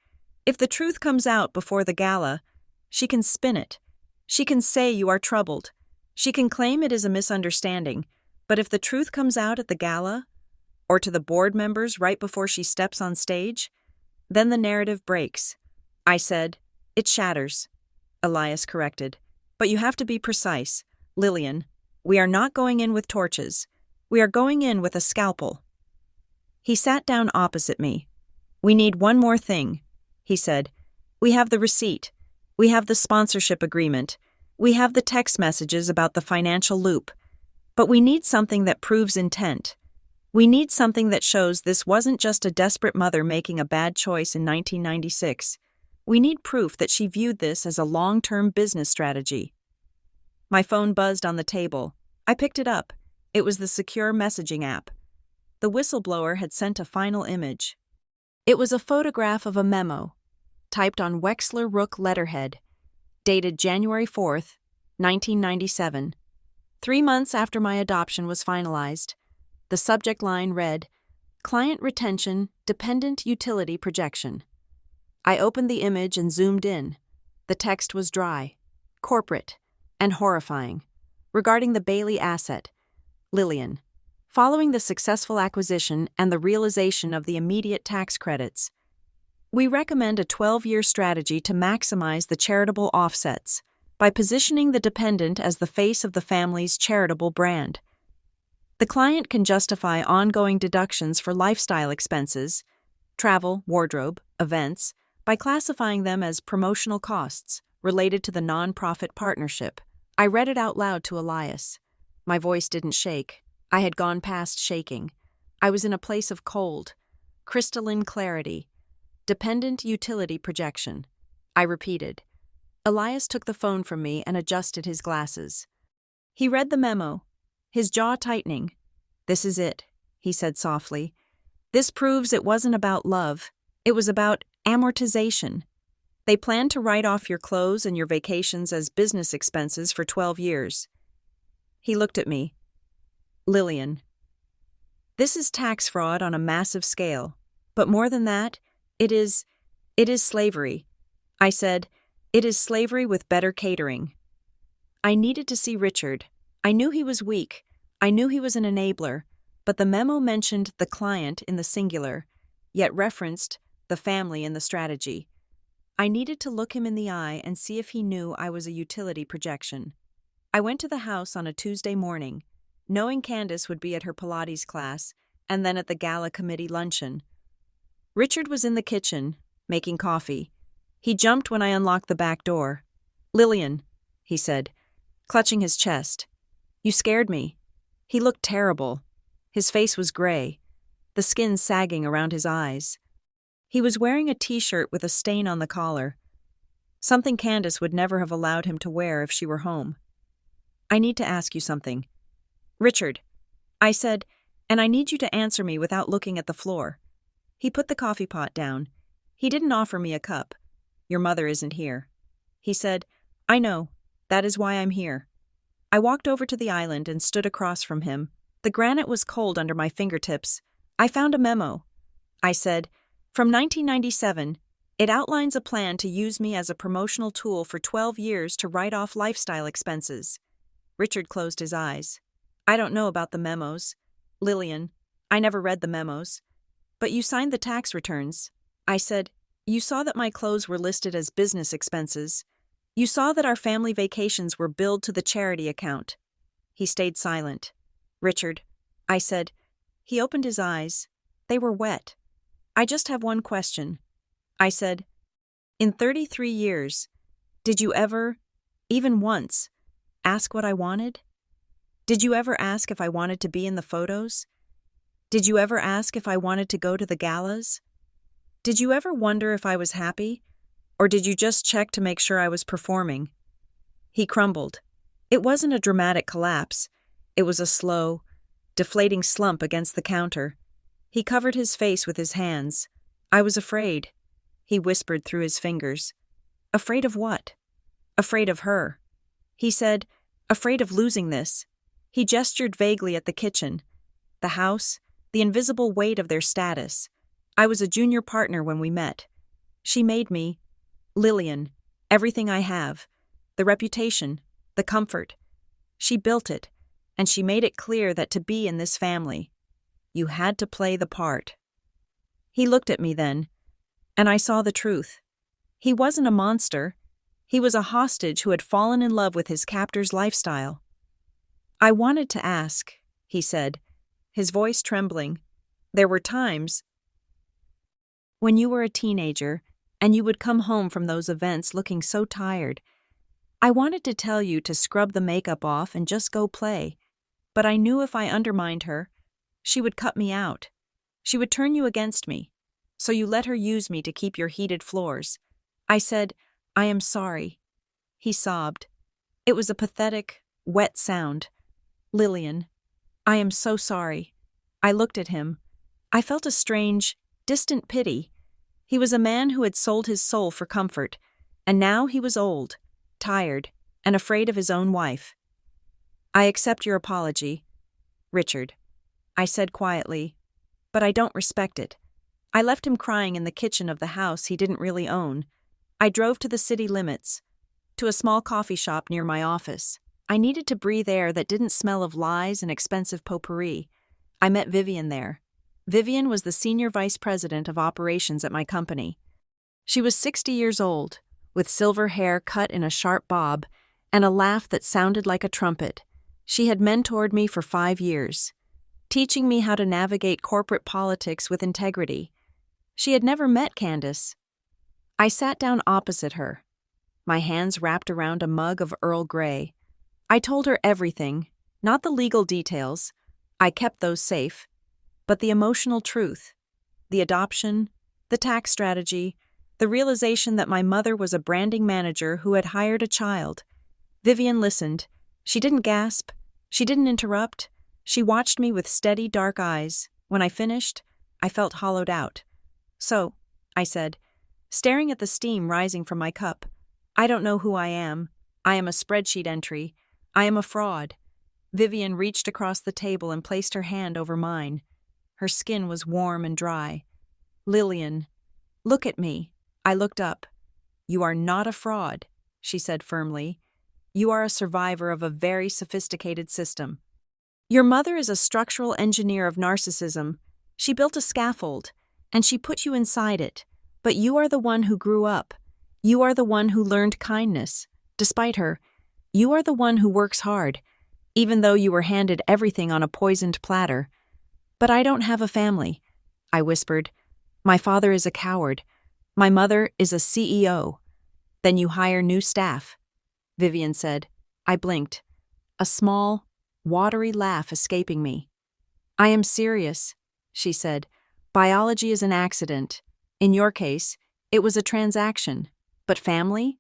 If the truth comes out before the gala, she can spin it. She can say you are troubled. She can claim it is a misunderstanding. But if the truth comes out at the gala, or to the board members right before she steps on stage, then the narrative breaks." I said, "It shatters," Elias corrected. "But you have to be precise. Lillian, we are not going in with torches. We are going in with a scalpel." He sat down opposite me. "We need one more thing," he said. "We have the receipt. We have the sponsorship agreement. We have the text messages about the financial loop. But we need something that proves intent. We need something that shows this wasn't just a desperate mother making a bad choice in 1996. We need proof that she viewed this as a long-term business strategy." My phone buzzed on the table. I picked it up. It was the secure messaging app. The whistleblower had sent a final image. It was a photograph of a memo, typed on Wexler Rook letterhead, dated January 4th, 1997. 3 months after my adoption was finalized. The subject line read, Client Retention Dependent Utility Projection. I opened the image and zoomed in. The text was dry, corporate, and horrifying. Regarding the Bailey asset, Lillian. Following the successful acquisition and the realization of the immediate tax credits, we recommend a 12-year strategy to maximize the charitable offsets by positioning the dependent as the face of the family's charitable brand. The client can justify ongoing deductions for lifestyle expenses, travel, wardrobe, events, by classifying them as promotional costs related to the nonprofit partnership. I read it out loud to Elias. My voice didn't shake. I had gone past shaking. I was in a place of cold, crystalline clarity. Dependent utility projection. I repeated. Elias took the phone from me and adjusted his glasses. He read the memo, his jaw tightening. This is it, he said softly. This proves it wasn't about love. It was about amortization. They plan to write off your clothes and your vacations as business expenses for 12 years. He looked at me. Lillian. This is tax fraud on a massive scale. But more than that, it is slavery. I said, it is slavery with better catering. I needed to see Richard. I knew he was weak. I knew he was an enabler. But the memo mentioned the client in the singular, yet referenced the family in the strategy. I needed to look him in the eye and see if he knew I was a utility projection. I went to the house on a Tuesday morning, knowing Candace would be at her Pilates class and then at the gala committee luncheon. Richard was in the kitchen, making coffee. He jumped when I unlocked the back door. Lillian, he said, clutching his chest. You scared me. He looked terrible. His face was gray, the skin sagging around his eyes. He was wearing a t-shirt with a stain on the collar, something Candace would never have allowed him to wear if she were home. I need to ask you something. Richard, I said, and I need you to answer me without looking at the floor. He put the coffee pot down. He didn't offer me a cup. Your mother isn't here. He said, I know. That is why I'm here. I walked over to the island and stood across from him. The granite was cold under my fingertips. I found a memo. I said, from 1997, it outlines a plan to use me as a promotional tool for 12 years to write off lifestyle expenses. Richard closed his eyes. I don't know about the memos. Lillian, I never read the memos. But you signed the tax returns. I said, you saw that my clothes were listed as business expenses. You saw that our family vacations were billed to the charity account. He stayed silent. Richard, I said. He opened his eyes. They were wet. I just have one question. I said, in 33 years, did you ever, even once, ask what I wanted? Did you ever ask if I wanted to be in the photos? Did you ever ask if I wanted to go to the galas? Did you ever wonder if I was happy? Or did you just check to make sure I was performing? He crumbled. It wasn't a dramatic collapse. It was a slow, deflating slump against the counter. He covered his face with his hands. I was afraid. He whispered through his fingers. Afraid of what? Afraid of her. He said, afraid of losing this. He gestured vaguely at the kitchen. The house, the invisible weight of their status. I was a junior partner when we met. She made me, Lillian, everything I have. The reputation, the comfort. She built it, and she made it clear that to be in this family, you had to play the part. He looked at me then, and I saw the truth. He wasn't a monster. He was a hostage who had fallen in love with his captor's lifestyle. I wanted to ask, he said, his voice trembling. There were times when you were a teenager and you would come home from those events looking so tired. I wanted to tell you to scrub the makeup off and just go play, but I knew if I undermined her, she would cut me out. She would turn you against me. So you let her use me to keep your heated floors. I said, I am sorry. He sobbed. It was a pathetic, wet sound. Lillian, I am so sorry. I looked at him. I felt a strange, distant pity. He was a man who had sold his soul for comfort, and now he was old, tired, and afraid of his own wife. "I accept your apology, Richard," I said quietly, "but I don't respect it." I left him crying in the kitchen of the house he didn't really own. I drove to the city limits, to a small coffee shop near my office. I needed to breathe air that didn't smell of lies and expensive potpourri. I met Vivian there. Vivian was the senior vice president of operations at my company. She was 60 years old, with silver hair cut in a sharp bob, and a laugh that sounded like a trumpet. She had mentored me for 5 years, teaching me how to navigate corporate politics with integrity. She had never met Candace. I sat down opposite her, my hands wrapped around a mug of Earl Grey. I told her everything, not the legal details. I kept those safe, but the emotional truth, the adoption, the tax strategy, the realization that my mother was a branding manager who had hired a child. Vivian listened. She didn't gasp. She didn't interrupt. She watched me with steady, dark eyes. When I finished, I felt hollowed out. "So," I said, staring at the steam rising from my cup, "I don't know who I am. I am a spreadsheet entry. I am a fraud." Vivian reached across the table and placed her hand over mine. Her skin was warm and dry. "Lillian, look at me." I looked up. "You are not a fraud," she said firmly. "You are a survivor of a very sophisticated system. Your mother is a structural engineer of narcissism. She built a scaffold, and she put you inside it. But you are the one who grew up. You are the one who learned kindness. Despite her, you are the one who works hard, even though you were handed everything on a poisoned platter." "But I don't have a family," I whispered. "My father is a coward. My mother is a CEO. "Then you hire new staff," Vivian said. I blinked, a small, watery laugh escaping me. "I am serious," she said. "Biology is an accident. In your case, it was a transaction. But family?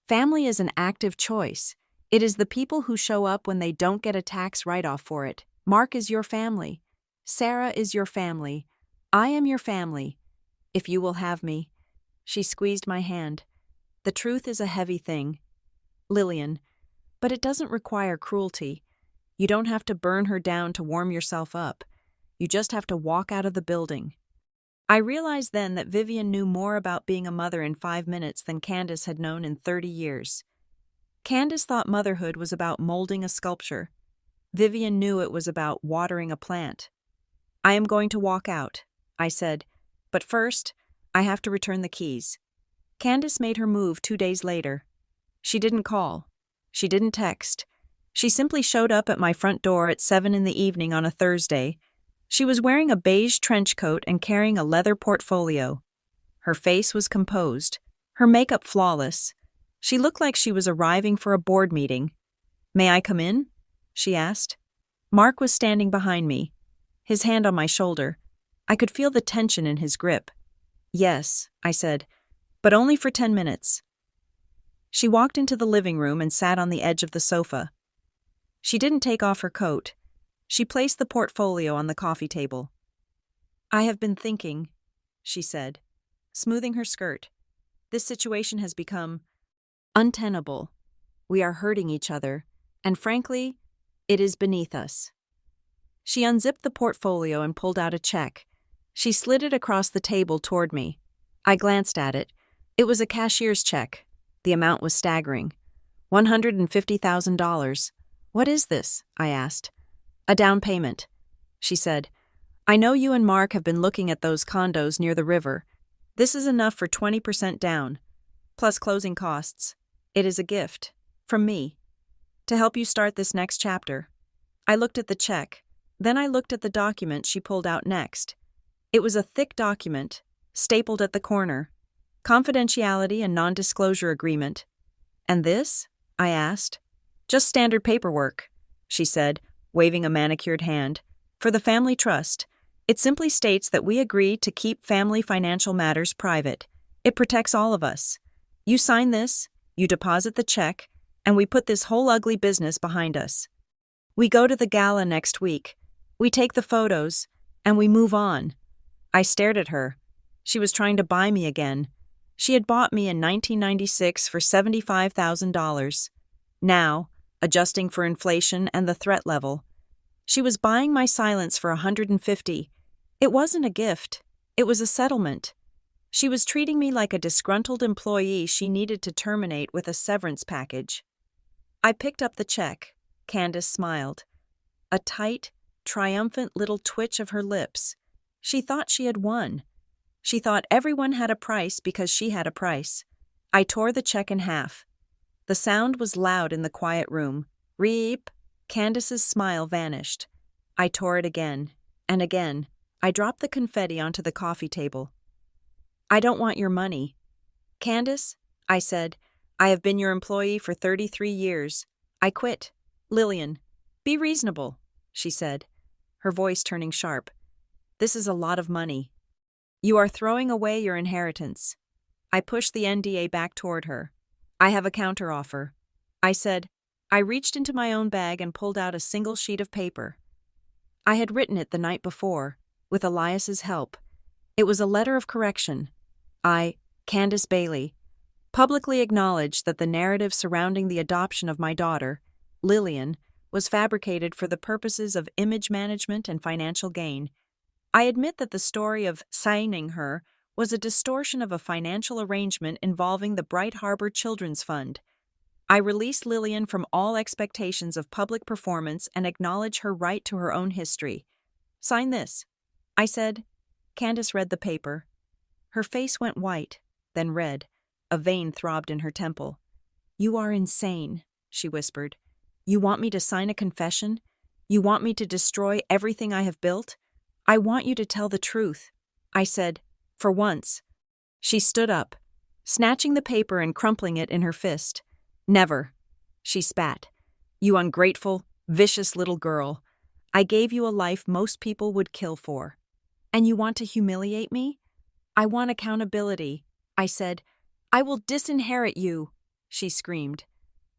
Family is an active choice. It is the people who show up when they don't get a tax write-off for it. Mark is your family. Sarah is your family. I am your family. If you will have me." She squeezed my hand. "The truth is a heavy thing, Lillian, but it doesn't require cruelty. You don't have to burn her down to warm yourself up. You just have to walk out of the building." I realized then that Vivian knew more about being a mother in 5 minutes than Candace had known in 30 years. Candace thought motherhood was about molding a sculpture. Vivian knew it was about watering a plant. "I am going to walk out," I said, "but first, I have to return the keys." Candace made her move 2 days later. She didn't call. She didn't text. She simply showed up at my front door at 7 in the evening on a Thursday. She was wearing a beige trench coat and carrying a leather portfolio. Her face was composed, her makeup flawless. She looked like she was arriving for a board meeting. "May I come in?" she asked. Mark was standing behind me, his hand on my shoulder. I could feel the tension in his grip. "Yes," I said, "but only for 10 minutes." She walked into the living room and sat on the edge of the sofa. She didn't take off her coat. She placed the portfolio on the coffee table. "I have been thinking," she said, smoothing her skirt. "This situation has become untenable. We are hurting each other, and frankly, it is beneath us." She unzipped the portfolio and pulled out a check. She slid it across the table toward me. I glanced at it. It was a cashier's check. The amount was staggering. $150,000. "What is this?" I asked. "A down payment," she said. "I know you and Mark have been looking at those condos near the river. This is enough for 20% down, plus closing costs. It is a gift, from me, to help you start this next chapter." I looked at the check. Then I looked at the document she pulled out next. It was a thick document, stapled at the corner. "Confidentiality and non-disclosure agreement." "And this?" I asked. "Just standard paperwork," she said, waving a manicured hand. "For the family trust. It simply states that we agree to keep family financial matters private. It protects all of us. You sign this, you deposit the check, and we put this whole ugly business behind us. We go to the gala next week. We take the photos, and we move on." I stared at her. She was trying to buy me again. She had bought me in 1996 for $75,000. Now, adjusting for inflation and the threat level, she was buying my silence for $150. It wasn't a gift. It was a settlement. She was treating me like a disgruntled employee she needed to terminate with a severance package. I picked up the check. Candace smiled. A tight, triumphant little twitch of her lips. She thought she had won. She thought everyone had a price because she had a price. I tore the check in half. The sound was loud in the quiet room. Reep! Candace's smile vanished. I tore it again, and again. I dropped the confetti onto the coffee table. I don't want your money. Candace, I said, I have been your employee for 33 years. I quit. Lillian, be reasonable, she said, her voice turning sharp. This is a lot of money. You are throwing away your inheritance. I pushed the NDA back toward her. I have a counteroffer. I said. I reached into my own bag and pulled out a single sheet of paper. I had written it the night before, with Elias's help. It was a letter of correction. I, Candace Bailey, publicly acknowledged that the narrative surrounding the adoption of my daughter, Lillian, was fabricated for the purposes of image management and financial gain. I admit that the story of signing her was a distortion of a financial arrangement involving the Bright Harbor Children's Fund. I release Lillian from all expectations of public performance and acknowledge her right to her own history. Sign this, I said. Candace read the paper. Her face went white, then red. A vein throbbed in her temple. You are insane, she whispered. You want me to sign a confession? You want me to destroy everything I have built? I want you to tell the truth, I said, for once. She stood up, snatching the paper and crumpling it in her fist. Never, she spat. You ungrateful, vicious little girl. I gave you a life most people would kill for. And you want to humiliate me? I want accountability, I said. I will disinherit you, she screamed.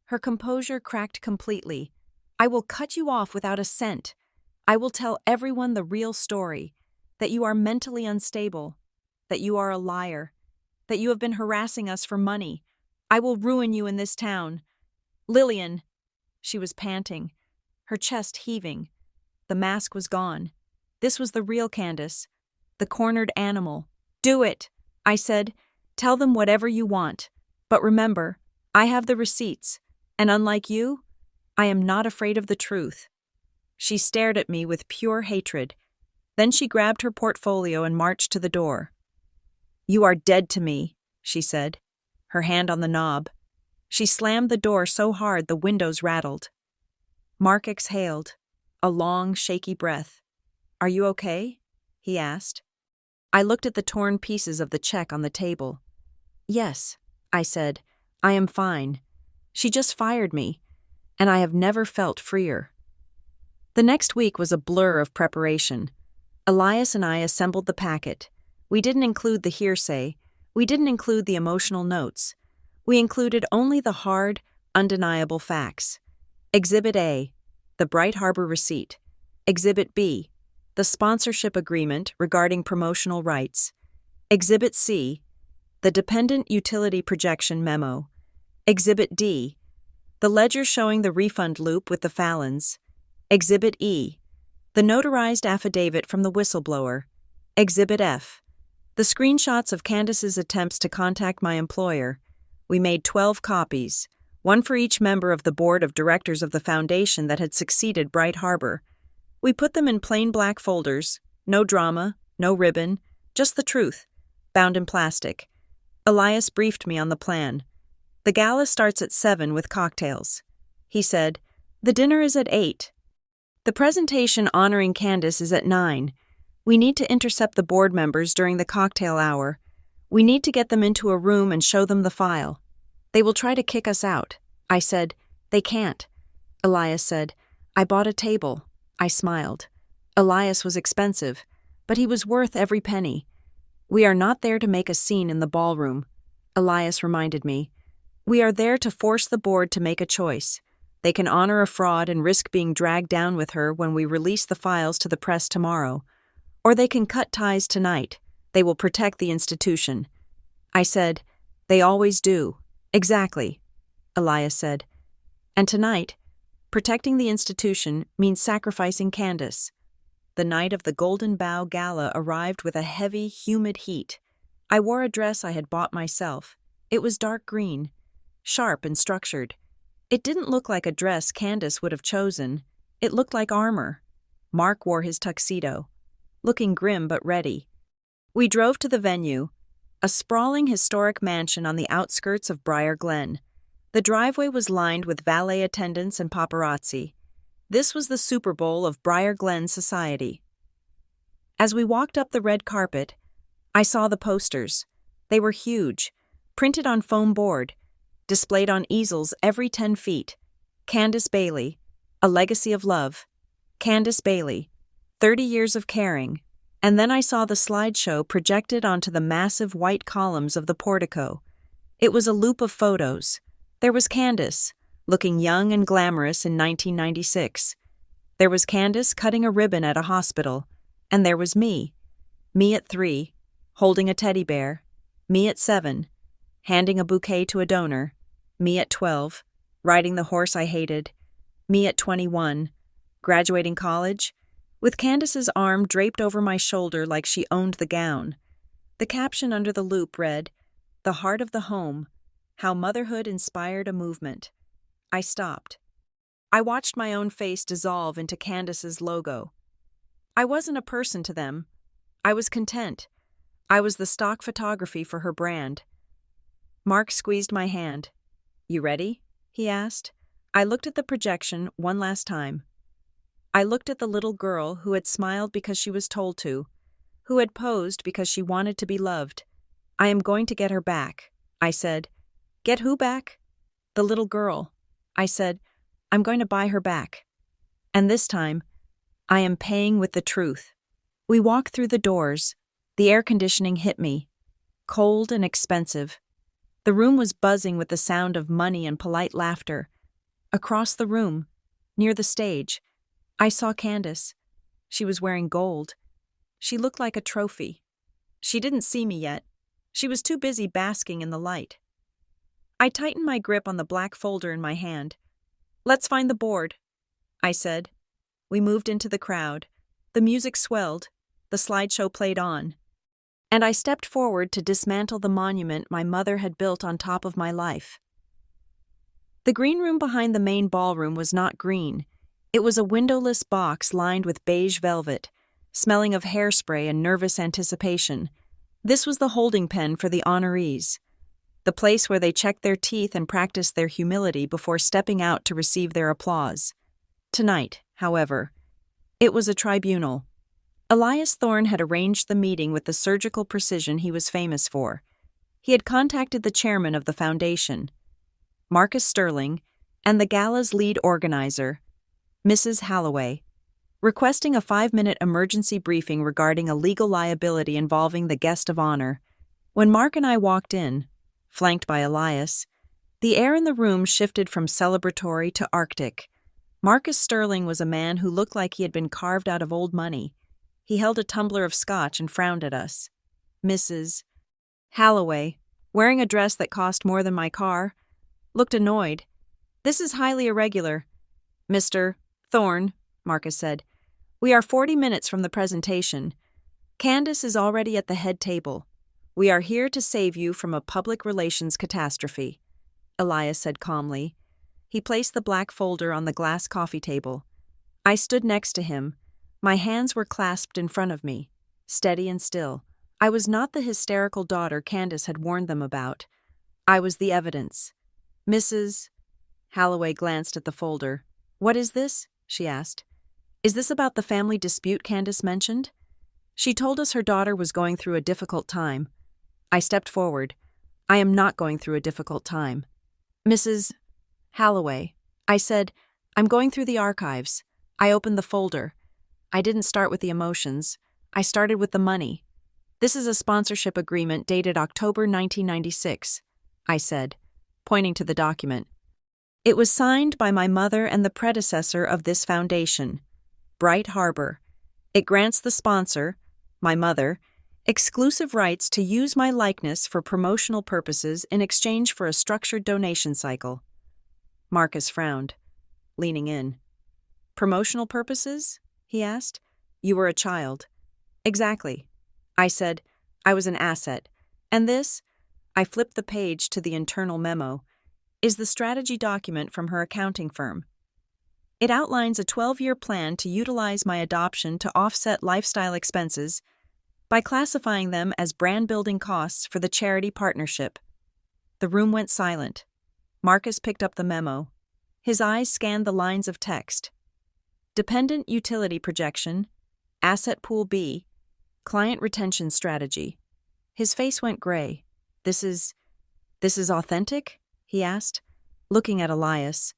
Her composure cracked completely. I will cut you off without a cent. I will tell everyone the real story, that you are mentally unstable, that you are a liar, that you have been harassing us for money. I will ruin you in this town. Lillian, she was panting, her chest heaving. The mask was gone. This was the real Candace, the cornered animal. Do it, I said. Tell them whatever you want. But remember, I have the receipts, and unlike you, I am not afraid of the truth. She stared at me with pure hatred. Then she grabbed her portfolio and marched to the door. You are dead to me, she said, her hand on the knob. She slammed the door so hard the windows rattled. Mark exhaled, a long, shaky breath. Are you okay? He asked. I looked at the torn pieces of the check on the table. Yes, I said, I am fine. She just fired me, and I have never felt freer. The next week was a blur of preparation. Elias and I assembled the packet. We didn't include the hearsay. We didn't include the emotional notes. We included only the hard, undeniable facts. Exhibit A, the Bright Harbor receipt. Exhibit B, the sponsorship agreement regarding promotional rights. Exhibit C, the dependent utility projection memo. Exhibit D, the ledger showing the refund loop with the Fallons. Exhibit E, the notarized affidavit from the whistleblower. Exhibit F, the screenshots of Candace's attempts to contact my employer. We made 12 copies, one for each member of the board of directors of the foundation that had succeeded Bright Harbor. We put them in plain black folders, no drama, no ribbon, just the truth, bound in plastic. Elias briefed me on the plan. The gala starts at 7 with cocktails. He said, the dinner is at 8. The presentation honoring Candace is at 9. We need to intercept the board members during the cocktail hour. We need to get them into a room and show them the file. They will try to kick us out. I said, they can't. Elias said, I bought a table. I smiled. Elias was expensive, but he was worth every penny. We are not there to make a scene in the ballroom, Elias reminded me. We are there to force the board to make a choice. They can honor a fraud and risk being dragged down with her when we release the files to the press tomorrow. Or they can cut ties tonight, They will protect the institution. I said, "They always do." "Exactly," Elias said. "And tonight, protecting the institution means sacrificing Candace." The night of the Golden Bough Gala arrived with a heavy, humid heat. I wore a dress I had bought myself. It was dark green, sharp and structured. It didn't look like a dress Candace would have chosen. It looked like armor. Mark wore his tuxedo, looking grim but ready. We drove to the venue, a sprawling historic mansion on the outskirts of Briar Glen. The driveway was lined with valet attendants and paparazzi. This was the Super Bowl of Briar Glen society. As we walked up the red carpet, I saw the posters. They were huge, printed on foam board, displayed on easels every 10 feet. Candace Bailey, A Legacy of Love. Candace Bailey, 30 Years of Caring. And then I saw the slideshow projected onto the massive white columns of the portico. It was a loop of photos. There was Candace, looking young and glamorous in 1996. There was Candace cutting a ribbon at a hospital. And there was me at 3, holding a teddy bear. Me at 7, handing a bouquet to a donor. Me at 12, riding the horse I hated. Me at 21, graduating college, with Candace's arm draped over my shoulder like she owned the gown. The caption under the loop read, "The Heart of the Home, How Motherhood Inspired a Movement." I stopped. I watched my own face dissolve into Candace's logo. I wasn't a person to them. I was content. I was the stock photography for her brand. Mark squeezed my hand. "You ready?" he asked. I looked at the projection one last time. I looked at the little girl who had smiled because she was told to, who had posed because she wanted to be loved. "I am going to get her back," I said. "Get who back?" "The little girl." I said, "I'm going to buy her back. And this time, I am paying with the truth." We walked through the doors. The air conditioning hit me, cold and expensive. The room was buzzing with the sound of money and polite laughter. Across the room, near the stage, I saw Candace. She was wearing gold. She looked like a trophy. She didn't see me yet. She was too busy basking in the light. I tightened my grip on the black folder in my hand. "Let's find the board," I said. We moved into the crowd. The music swelled. The slideshow played on. And I stepped forward to dismantle the monument my mother had built on top of my life. The green room behind the main ballroom was not green. It was a windowless box lined with beige velvet, smelling of hairspray and nervous anticipation. This was the holding pen for the honorees, the place where they checked their teeth and practiced their humility before stepping out to receive their applause. Tonight, however, it was a tribunal. Elias Thorne had arranged the meeting with the surgical precision he was famous for. He had contacted the chairman of the foundation, Marcus Sterling, and the gala's lead organizer, Mrs. Halloway, requesting a 5-minute emergency briefing regarding a legal liability involving the guest of honor. When Mark and I walked in, flanked by Elias, the air in the room shifted from celebratory to arctic. Marcus Sterling was a man who looked like he had been carved out of old money. He held a tumbler of scotch and frowned at us. Mrs. Halloway, wearing a dress that cost more than my car, looked annoyed. "This is highly irregular." "Mr. Thorne," Marcus said, "we are 40 minutes from the presentation. Candace is already at the head table. We are here to save you from a public relations catastrophe," Elias said calmly. He placed the black folder on the glass coffee table. I stood next to him. My hands were clasped in front of me, steady and still. I was not the hysterical daughter Candace had warned them about. I was the evidence. "Mrs. Halloway glanced at the folder. "What is this?" she asked. "Is this about the family dispute Candace mentioned?" "She told us her daughter was going through a difficult time." I stepped forward. "I am not going through a difficult time." "Mrs. Halloway," I said, "I'm going through the archives." I opened the folder. I didn't start with the emotions. I started with the money. "This is a sponsorship agreement dated October 1996, I said, pointing to the document. It was signed by my mother and the predecessor of this foundation, Bright Harbor. It grants the sponsor, my mother, Exclusive rights to use my likeness for promotional purposes in exchange for a structured donation cycle. Marcus frowned, leaning in. Promotional purposes? He asked. You were a child. Exactly. I said, I was an asset. And this, I flipped the page to the internal memo, is the strategy document from her accounting firm. It outlines a 12-year plan to utilize my adoption to offset lifestyle expenses by classifying them as brand-building costs for the charity partnership. The room went silent. Marcus picked up the memo. His eyes scanned the lines of text. Dependent utility projection, asset pool B, client retention strategy. His face went gray. This is authentic? He asked, looking at Elias.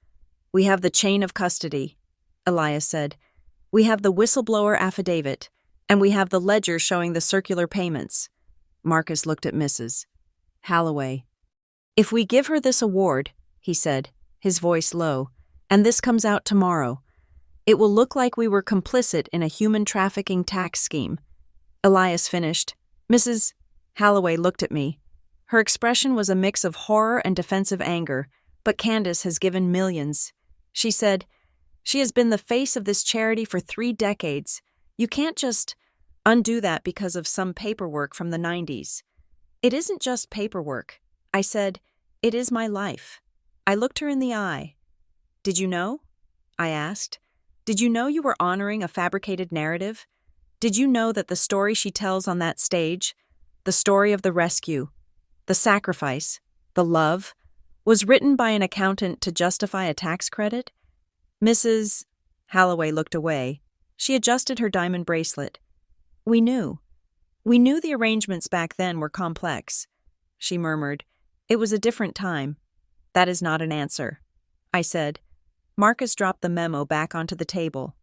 We have the chain of custody, Elias said. We have the whistleblower affidavit, and we have the ledger showing the circular payments. Marcus looked at Mrs. Holloway. If we give her this award, he said, his voice low, and this comes out tomorrow, it will look like we were complicit in a human trafficking tax scheme. Elias finished. Mrs. Holloway looked at me. Her expression was a mix of horror and defensive anger, but Candace has given millions. She said, she has been the face of this charity for 3 decades. You can't just undo that because of some paperwork from the 90s. It isn't just paperwork. I said, it is my life. I looked her in the eye. Did you know? I asked. Did you know you were honoring a fabricated narrative? Did you know that the story she tells on that stage, the story of the rescue, the sacrifice, the love, was written by an accountant to justify a tax credit? Mrs. Holloway looked away. She adjusted her diamond bracelet. We knew. We knew the arrangements back then were complex. She murmured, it was a different time. That is not an answer. I said. Marcus dropped the memo back onto the table.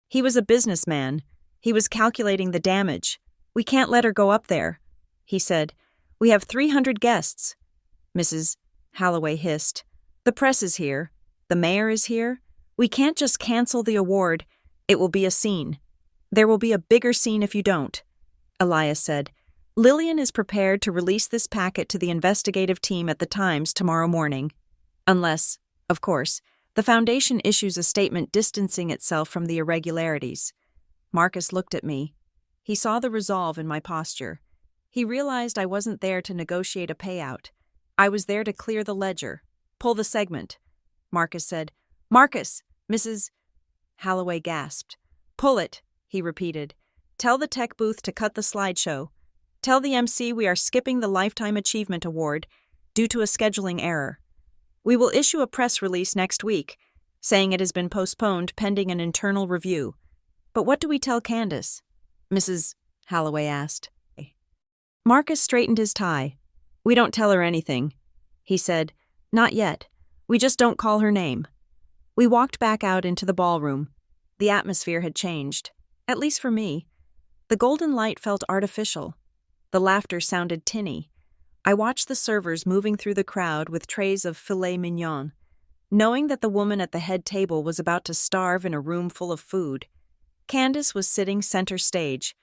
He was a businessman. He was calculating the damage. We can't let her go up there. He said, we have 300 guests. Mrs. Holloway hissed. The press is here. The mayor is here. We can't just cancel the award. It will be a scene. There will be a bigger scene if you don't. Elias said, Lillian is prepared to release this packet to the investigative team at the Times tomorrow morning. Unless, of course, the Foundation issues a statement distancing itself from the irregularities. Marcus looked at me. He saw the resolve in my posture. He realized I wasn't there to negotiate a payout. I was there to clear the ledger, pull the segment. Marcus said, Marcus, Mrs. Holloway gasped. Pull it, he repeated. Tell the tech booth to cut the slideshow. Tell the MC we are skipping the Lifetime Achievement Award due to a scheduling error. We will issue a press release next week, saying it has been postponed pending an internal review. But what do we tell Candace? Mrs. Holloway asked. Marcus straightened his tie. We don't tell her anything. He said, Not yet. We just don't call her name. We walked back out into the ballroom. The atmosphere had changed, at least for me. The golden light felt artificial. The laughter sounded tinny. I watched the servers moving through the crowd with trays of filet mignon, knowing that the woman at the head table was about to starve in a room full of food. Candace was sitting center stage,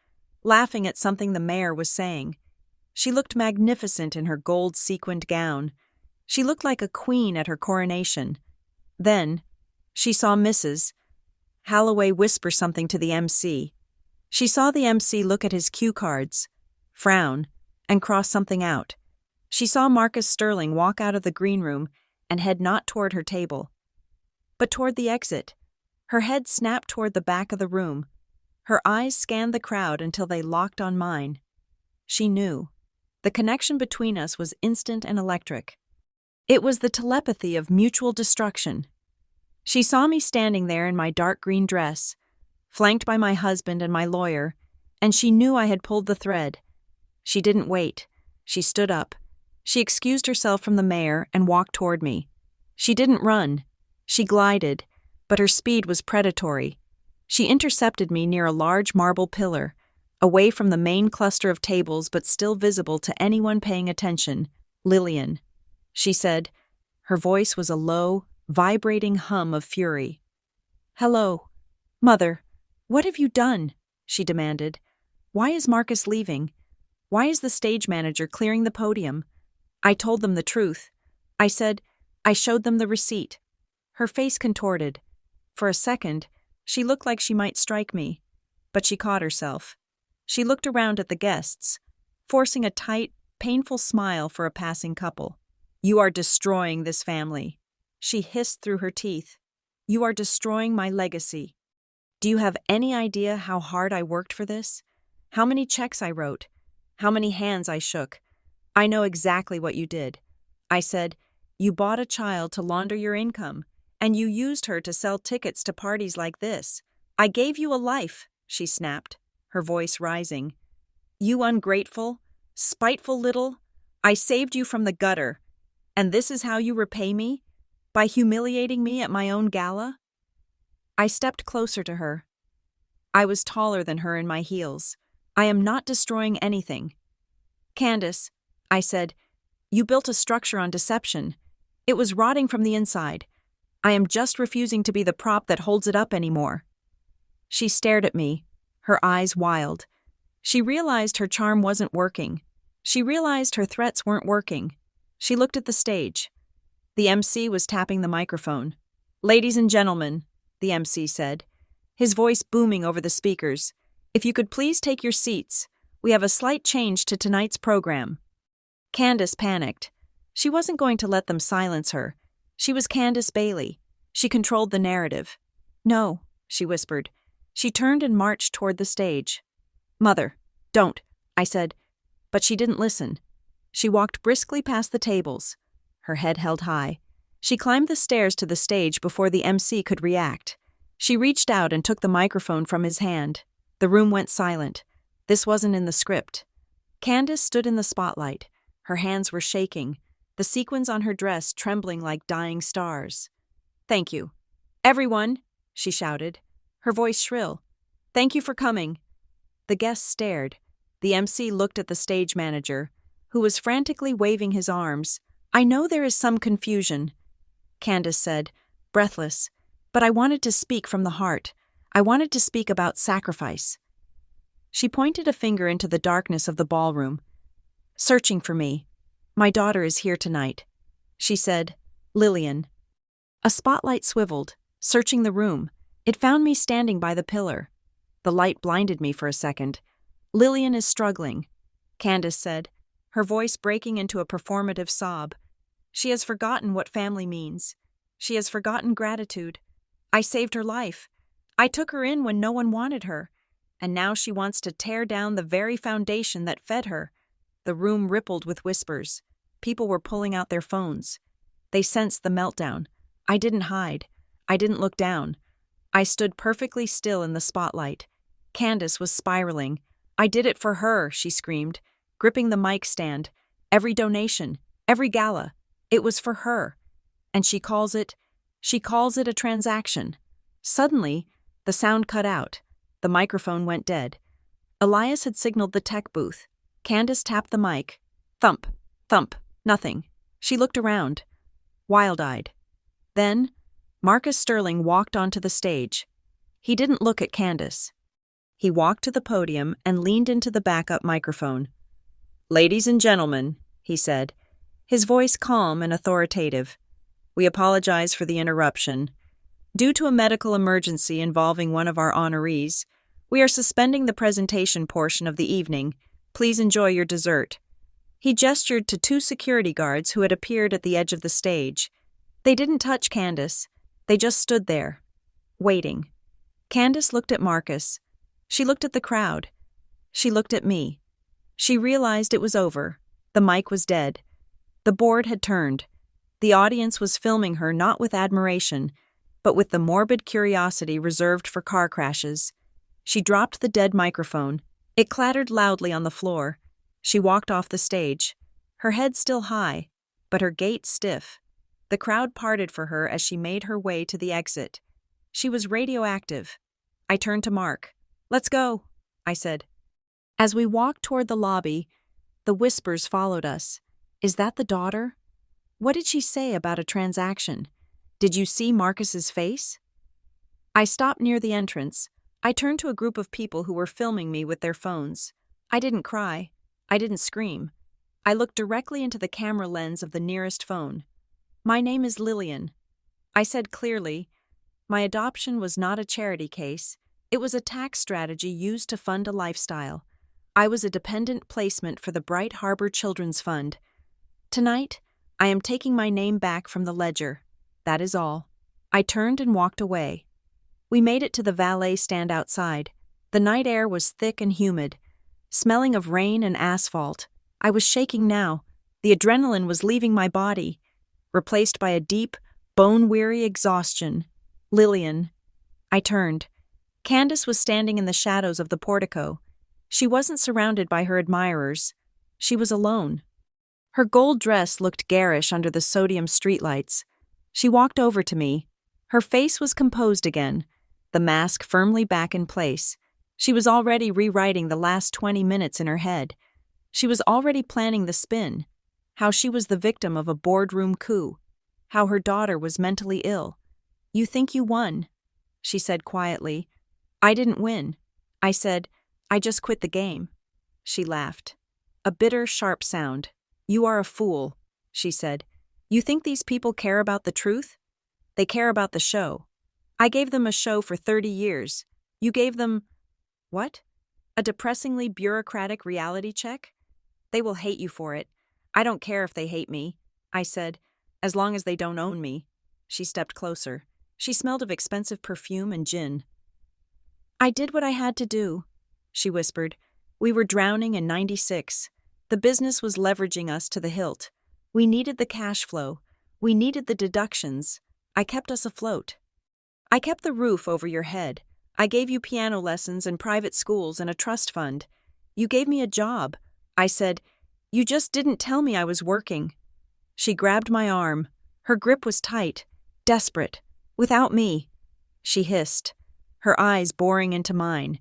laughing at something the mayor was saying. She looked magnificent in her gold sequined gown. She looked like a queen at her coronation. Then, she saw Mrs. Holloway whisper something to the MC. She saw the MC look at his cue cards, frown, and cross something out. She saw Marcus Sterling walk out of the green room and head not toward her table, but toward the exit. Her head snapped toward the back of the room. Her eyes scanned the crowd until they locked on mine. She knew. The connection between us was instant and electric. It was the telepathy of mutual destruction. She saw me standing there in my dark green dress, flanked by my husband and my lawyer, and she knew I had pulled the thread. She didn't wait. She stood up. She excused herself from the mayor and walked toward me. She didn't run. She glided, but her speed was predatory. She intercepted me near a large marble pillar, away from the main cluster of tables but still visible to anyone paying attention. Lillian, she said. Her voice was a low, vibrating hum of fury. Hello. Mother, what have you done? She demanded. Why is Marcus leaving? Why is the stage manager clearing the podium? I told them the truth. I said, I showed them the receipt. Her face contorted. For a second, she looked like she might strike me, but she caught herself. She looked around at the guests, forcing a tight, painful smile for a passing couple. You are destroying this family, she hissed through her teeth. You are destroying my legacy. Do you have any idea how hard I worked for this? How many checks I wrote? How many hands I shook? I know exactly what you did. I said, you bought a child to launder your income, and you used her to sell tickets to parties like this. I gave you a life, she snapped, her voice rising. You ungrateful, spiteful little, I saved you from the gutter, and this is how you repay me? By humiliating me at my own gala? I stepped closer to her. I was taller than her in my heels. I am not destroying anything. Candace, I said, you built a structure on deception. It was rotting from the inside. I am just refusing to be the prop that holds it up anymore. She stared at me, her eyes wild. She realized her charm wasn't working. She realized her threats weren't working. She looked at the stage. The MC was tapping the microphone. Ladies and gentlemen, the MC said, his voice booming over the speakers, if you could please take your seats, we have a slight change to tonight's program. Candace panicked. She wasn't going to let them silence her. She was Candace Bailey. She controlled the narrative. No, she whispered. She turned and marched toward the stage. Mother, don't, I said, but she didn't listen. She walked briskly past the tables, her head held high. She climbed the stairs to the stage before the MC could react. She reached out and took the microphone from his hand. The room went silent. This wasn't in the script. Candace stood in the spotlight. Her hands were shaking, the sequins on her dress trembling like dying stars. Thank you. Everyone, she shouted, her voice shrill. Thank you for coming. The guests stared. The MC looked at the stage manager, who was frantically waving his arms. I know there is some confusion, Candace said, breathless, but I wanted to speak from the heart. I wanted to speak about sacrifice. She pointed a finger into the darkness of the ballroom. Searching for me. My daughter is here tonight, she said, Lillian. A spotlight swiveled, searching the room. It found me standing by the pillar. The light blinded me for a second. Lillian is struggling, Candace said, her voice breaking into a performative sob. She has forgotten what family means. She has forgotten gratitude. I saved her life. I took her in when no one wanted her, and now she wants to tear down the very foundation that fed her. The room rippled with whispers. People were pulling out their phones. They sensed the meltdown. I didn't hide. I didn't look down. I stood perfectly still in the spotlight. Candace was spiraling. I did it for her, she screamed, gripping the mic stand. Every donation, every gala, it was for her. And she calls it a transaction. Suddenly, the sound cut out. The microphone went dead. Elias had signaled the tech booth. Candace tapped the mic. Thump, thump, nothing. She looked around, wild-eyed. Then, Marcus Sterling walked onto the stage. He didn't look at Candace. He walked to the podium and leaned into the backup microphone. Ladies and gentlemen, he said, his voice calm and authoritative. We apologize for the interruption. Due to a medical emergency involving one of our honorees, we are suspending the presentation portion of the evening. Please enjoy your dessert. He gestured to two security guards who had appeared at the edge of the stage. They didn't touch Candace. They just stood there, waiting. Candace looked at Marcus. She looked at the crowd. She looked at me. She realized it was over. The mic was dead. The board had turned. The audience was filming her not with admiration, but with the morbid curiosity reserved for car crashes. She dropped the dead microphone. It clattered loudly on the floor. She walked off the stage, her head still high, but her gait stiff. The crowd parted for her as she made her way to the exit. She was radioactive. I turned to Mark. Let's go, I said. As we walked toward the lobby, the whispers followed us. Is that the daughter? What did she say about a transaction? Did you see Marcus's face? I stopped near the entrance. I turned to a group of people who were filming me with their phones. I didn't cry. I didn't scream. I looked directly into the camera lens of the nearest phone. "My name is Lillian," I said clearly. My adoption was not a charity case. It was a tax strategy used to fund a lifestyle. I was a dependent placement for the Bright Harbor Children's Fund. Tonight, I am taking my name back from the ledger. That is all. I turned and walked away. We made it to the valet stand outside. The night air was thick and humid, smelling of rain and asphalt. I was shaking now. The adrenaline was leaving my body, replaced by a deep, bone-weary exhaustion. Lillian. I turned. Candace was standing in the shadows of the portico. She wasn't surrounded by her admirers. She was alone. Her gold dress looked garish under the sodium streetlights. She walked over to me. Her face was composed again, the mask firmly back in place. She was already rewriting the last 20 minutes in her head. She was already planning the spin, how she was the victim of a boardroom coup, how her daughter was mentally ill. "You think you won," she said quietly. "I didn't win." I said, "I just quit the game." She laughed. A bitter, sharp sound. "You are a fool," she said. "You think these people care about the truth? They care about the show. I gave them a show for 30 years. You gave them... what? A depressingly bureaucratic reality check? They will hate you for it. I don't care if they hate me," I said, "as long as they don't own me." She stepped closer. She smelled of expensive perfume and gin. "I did what I had to do," she whispered. "We were drowning in '96. The business was leveraging us to the hilt. We needed the cash flow. We needed the deductions. I kept us afloat. I kept the roof over your head. I gave you piano lessons and private schools and a trust fund. You gave me a job." I said, "You just didn't tell me I was working." She grabbed my arm. Her grip was tight, desperate. "Without me," she hissed, her eyes boring into mine,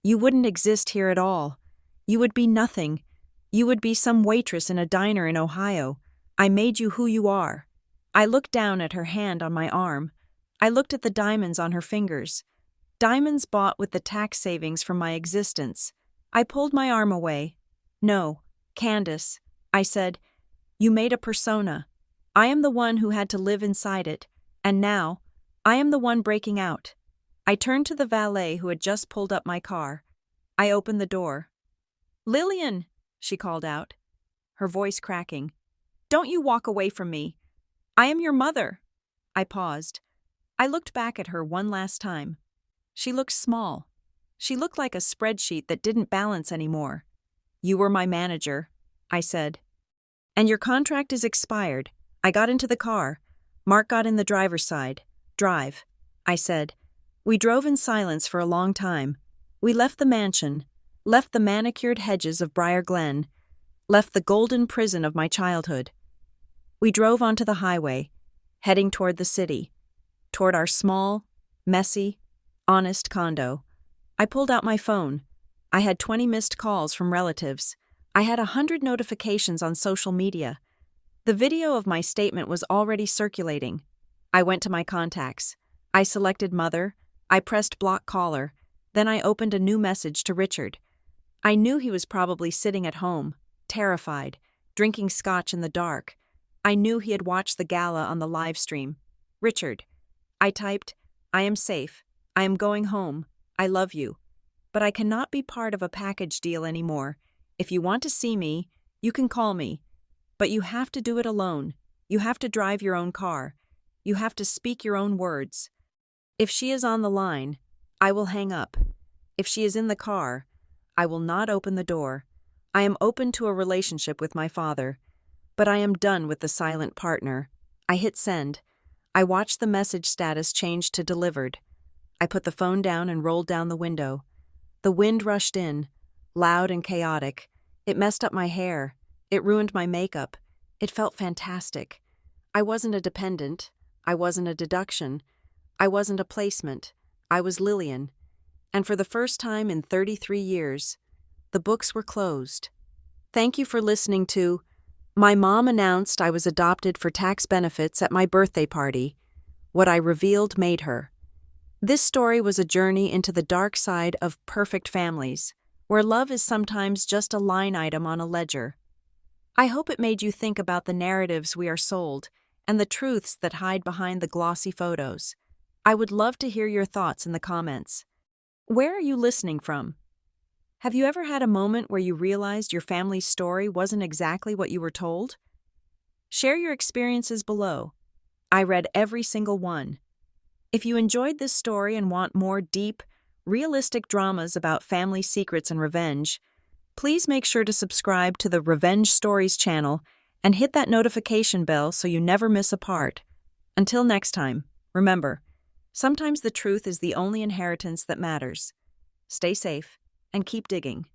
"you wouldn't exist here at all. You would be nothing. You would be some waitress in a diner in Ohio. I made you who you are." I looked down at her hand on my arm. I looked at the diamonds on her fingers. Diamonds bought with the tax savings from my existence. I pulled my arm away. "No, Candace," I said, "you made a persona. I am the one who had to live inside it, and now, I am the one breaking out." I turned to the valet who had just pulled up my car. I opened the door. "Lillian," she called out, her voice cracking. "Don't you walk away from me. I am your mother." I paused. I looked back at her one last time. She looked small. She looked like a spreadsheet that didn't balance anymore. "You were my manager," I said. "And your contract is expired." I got into the car. Mark got in the driver's side. "Drive," I said. We drove in silence for a long time. We left the mansion, left the manicured hedges of Briar Glen, left the golden prison of my childhood. We drove onto the highway, heading toward the city, toward our small, messy, honest condo. I pulled out my phone. I had 20 missed calls from relatives. I had 100 notifications on social media. The video of my statement was already circulating. I went to my contacts. I selected Mother. I pressed block caller. Then I opened a new message to Richard. I knew he was probably sitting at home, terrified, drinking scotch in the dark. I knew he had watched the gala on the live stream. "Richard," I typed, "I am safe. I am going home. I love you. But I cannot be part of a package deal anymore. If you want to see me, you can call me. But you have to do it alone. You have to drive your own car. You have to speak your own words. If she is on the line, I will hang up. If she is in the car, I will not open the door. I am open to a relationship with my father, but I am done with the silent partner." I hit send. I watched the message status change to delivered. I put the phone down and rolled down the window. The wind rushed in, loud and chaotic. It messed up my hair. It ruined my makeup. It felt fantastic. I wasn't a dependent. I wasn't a deduction. I wasn't a placement. I was Lillian. And for the first time in 33 years, the books were closed. Thank you for listening to My Mom Announced I Was Adopted for Tax Benefits at My Birthday Party. What I Revealed Made Her. This story was a journey into the dark side of perfect families, where where love is sometimes just a line item on a ledger. I hope it made you think about the narratives we are sold and the truths that hide behind the glossy photos. I would love to hear your thoughts in the comments. Where are you listening from? Have you ever had a moment where you realized your family's story wasn't exactly what you were told? Share your experiences below. I read every single one. If you enjoyed this story and want more deep, realistic dramas about family secrets and revenge, please make sure to subscribe to the Revenge Stories channel and hit that notification bell so you never miss a part. Until next time, remember, sometimes the truth is the only inheritance that matters. Stay safe and keep digging.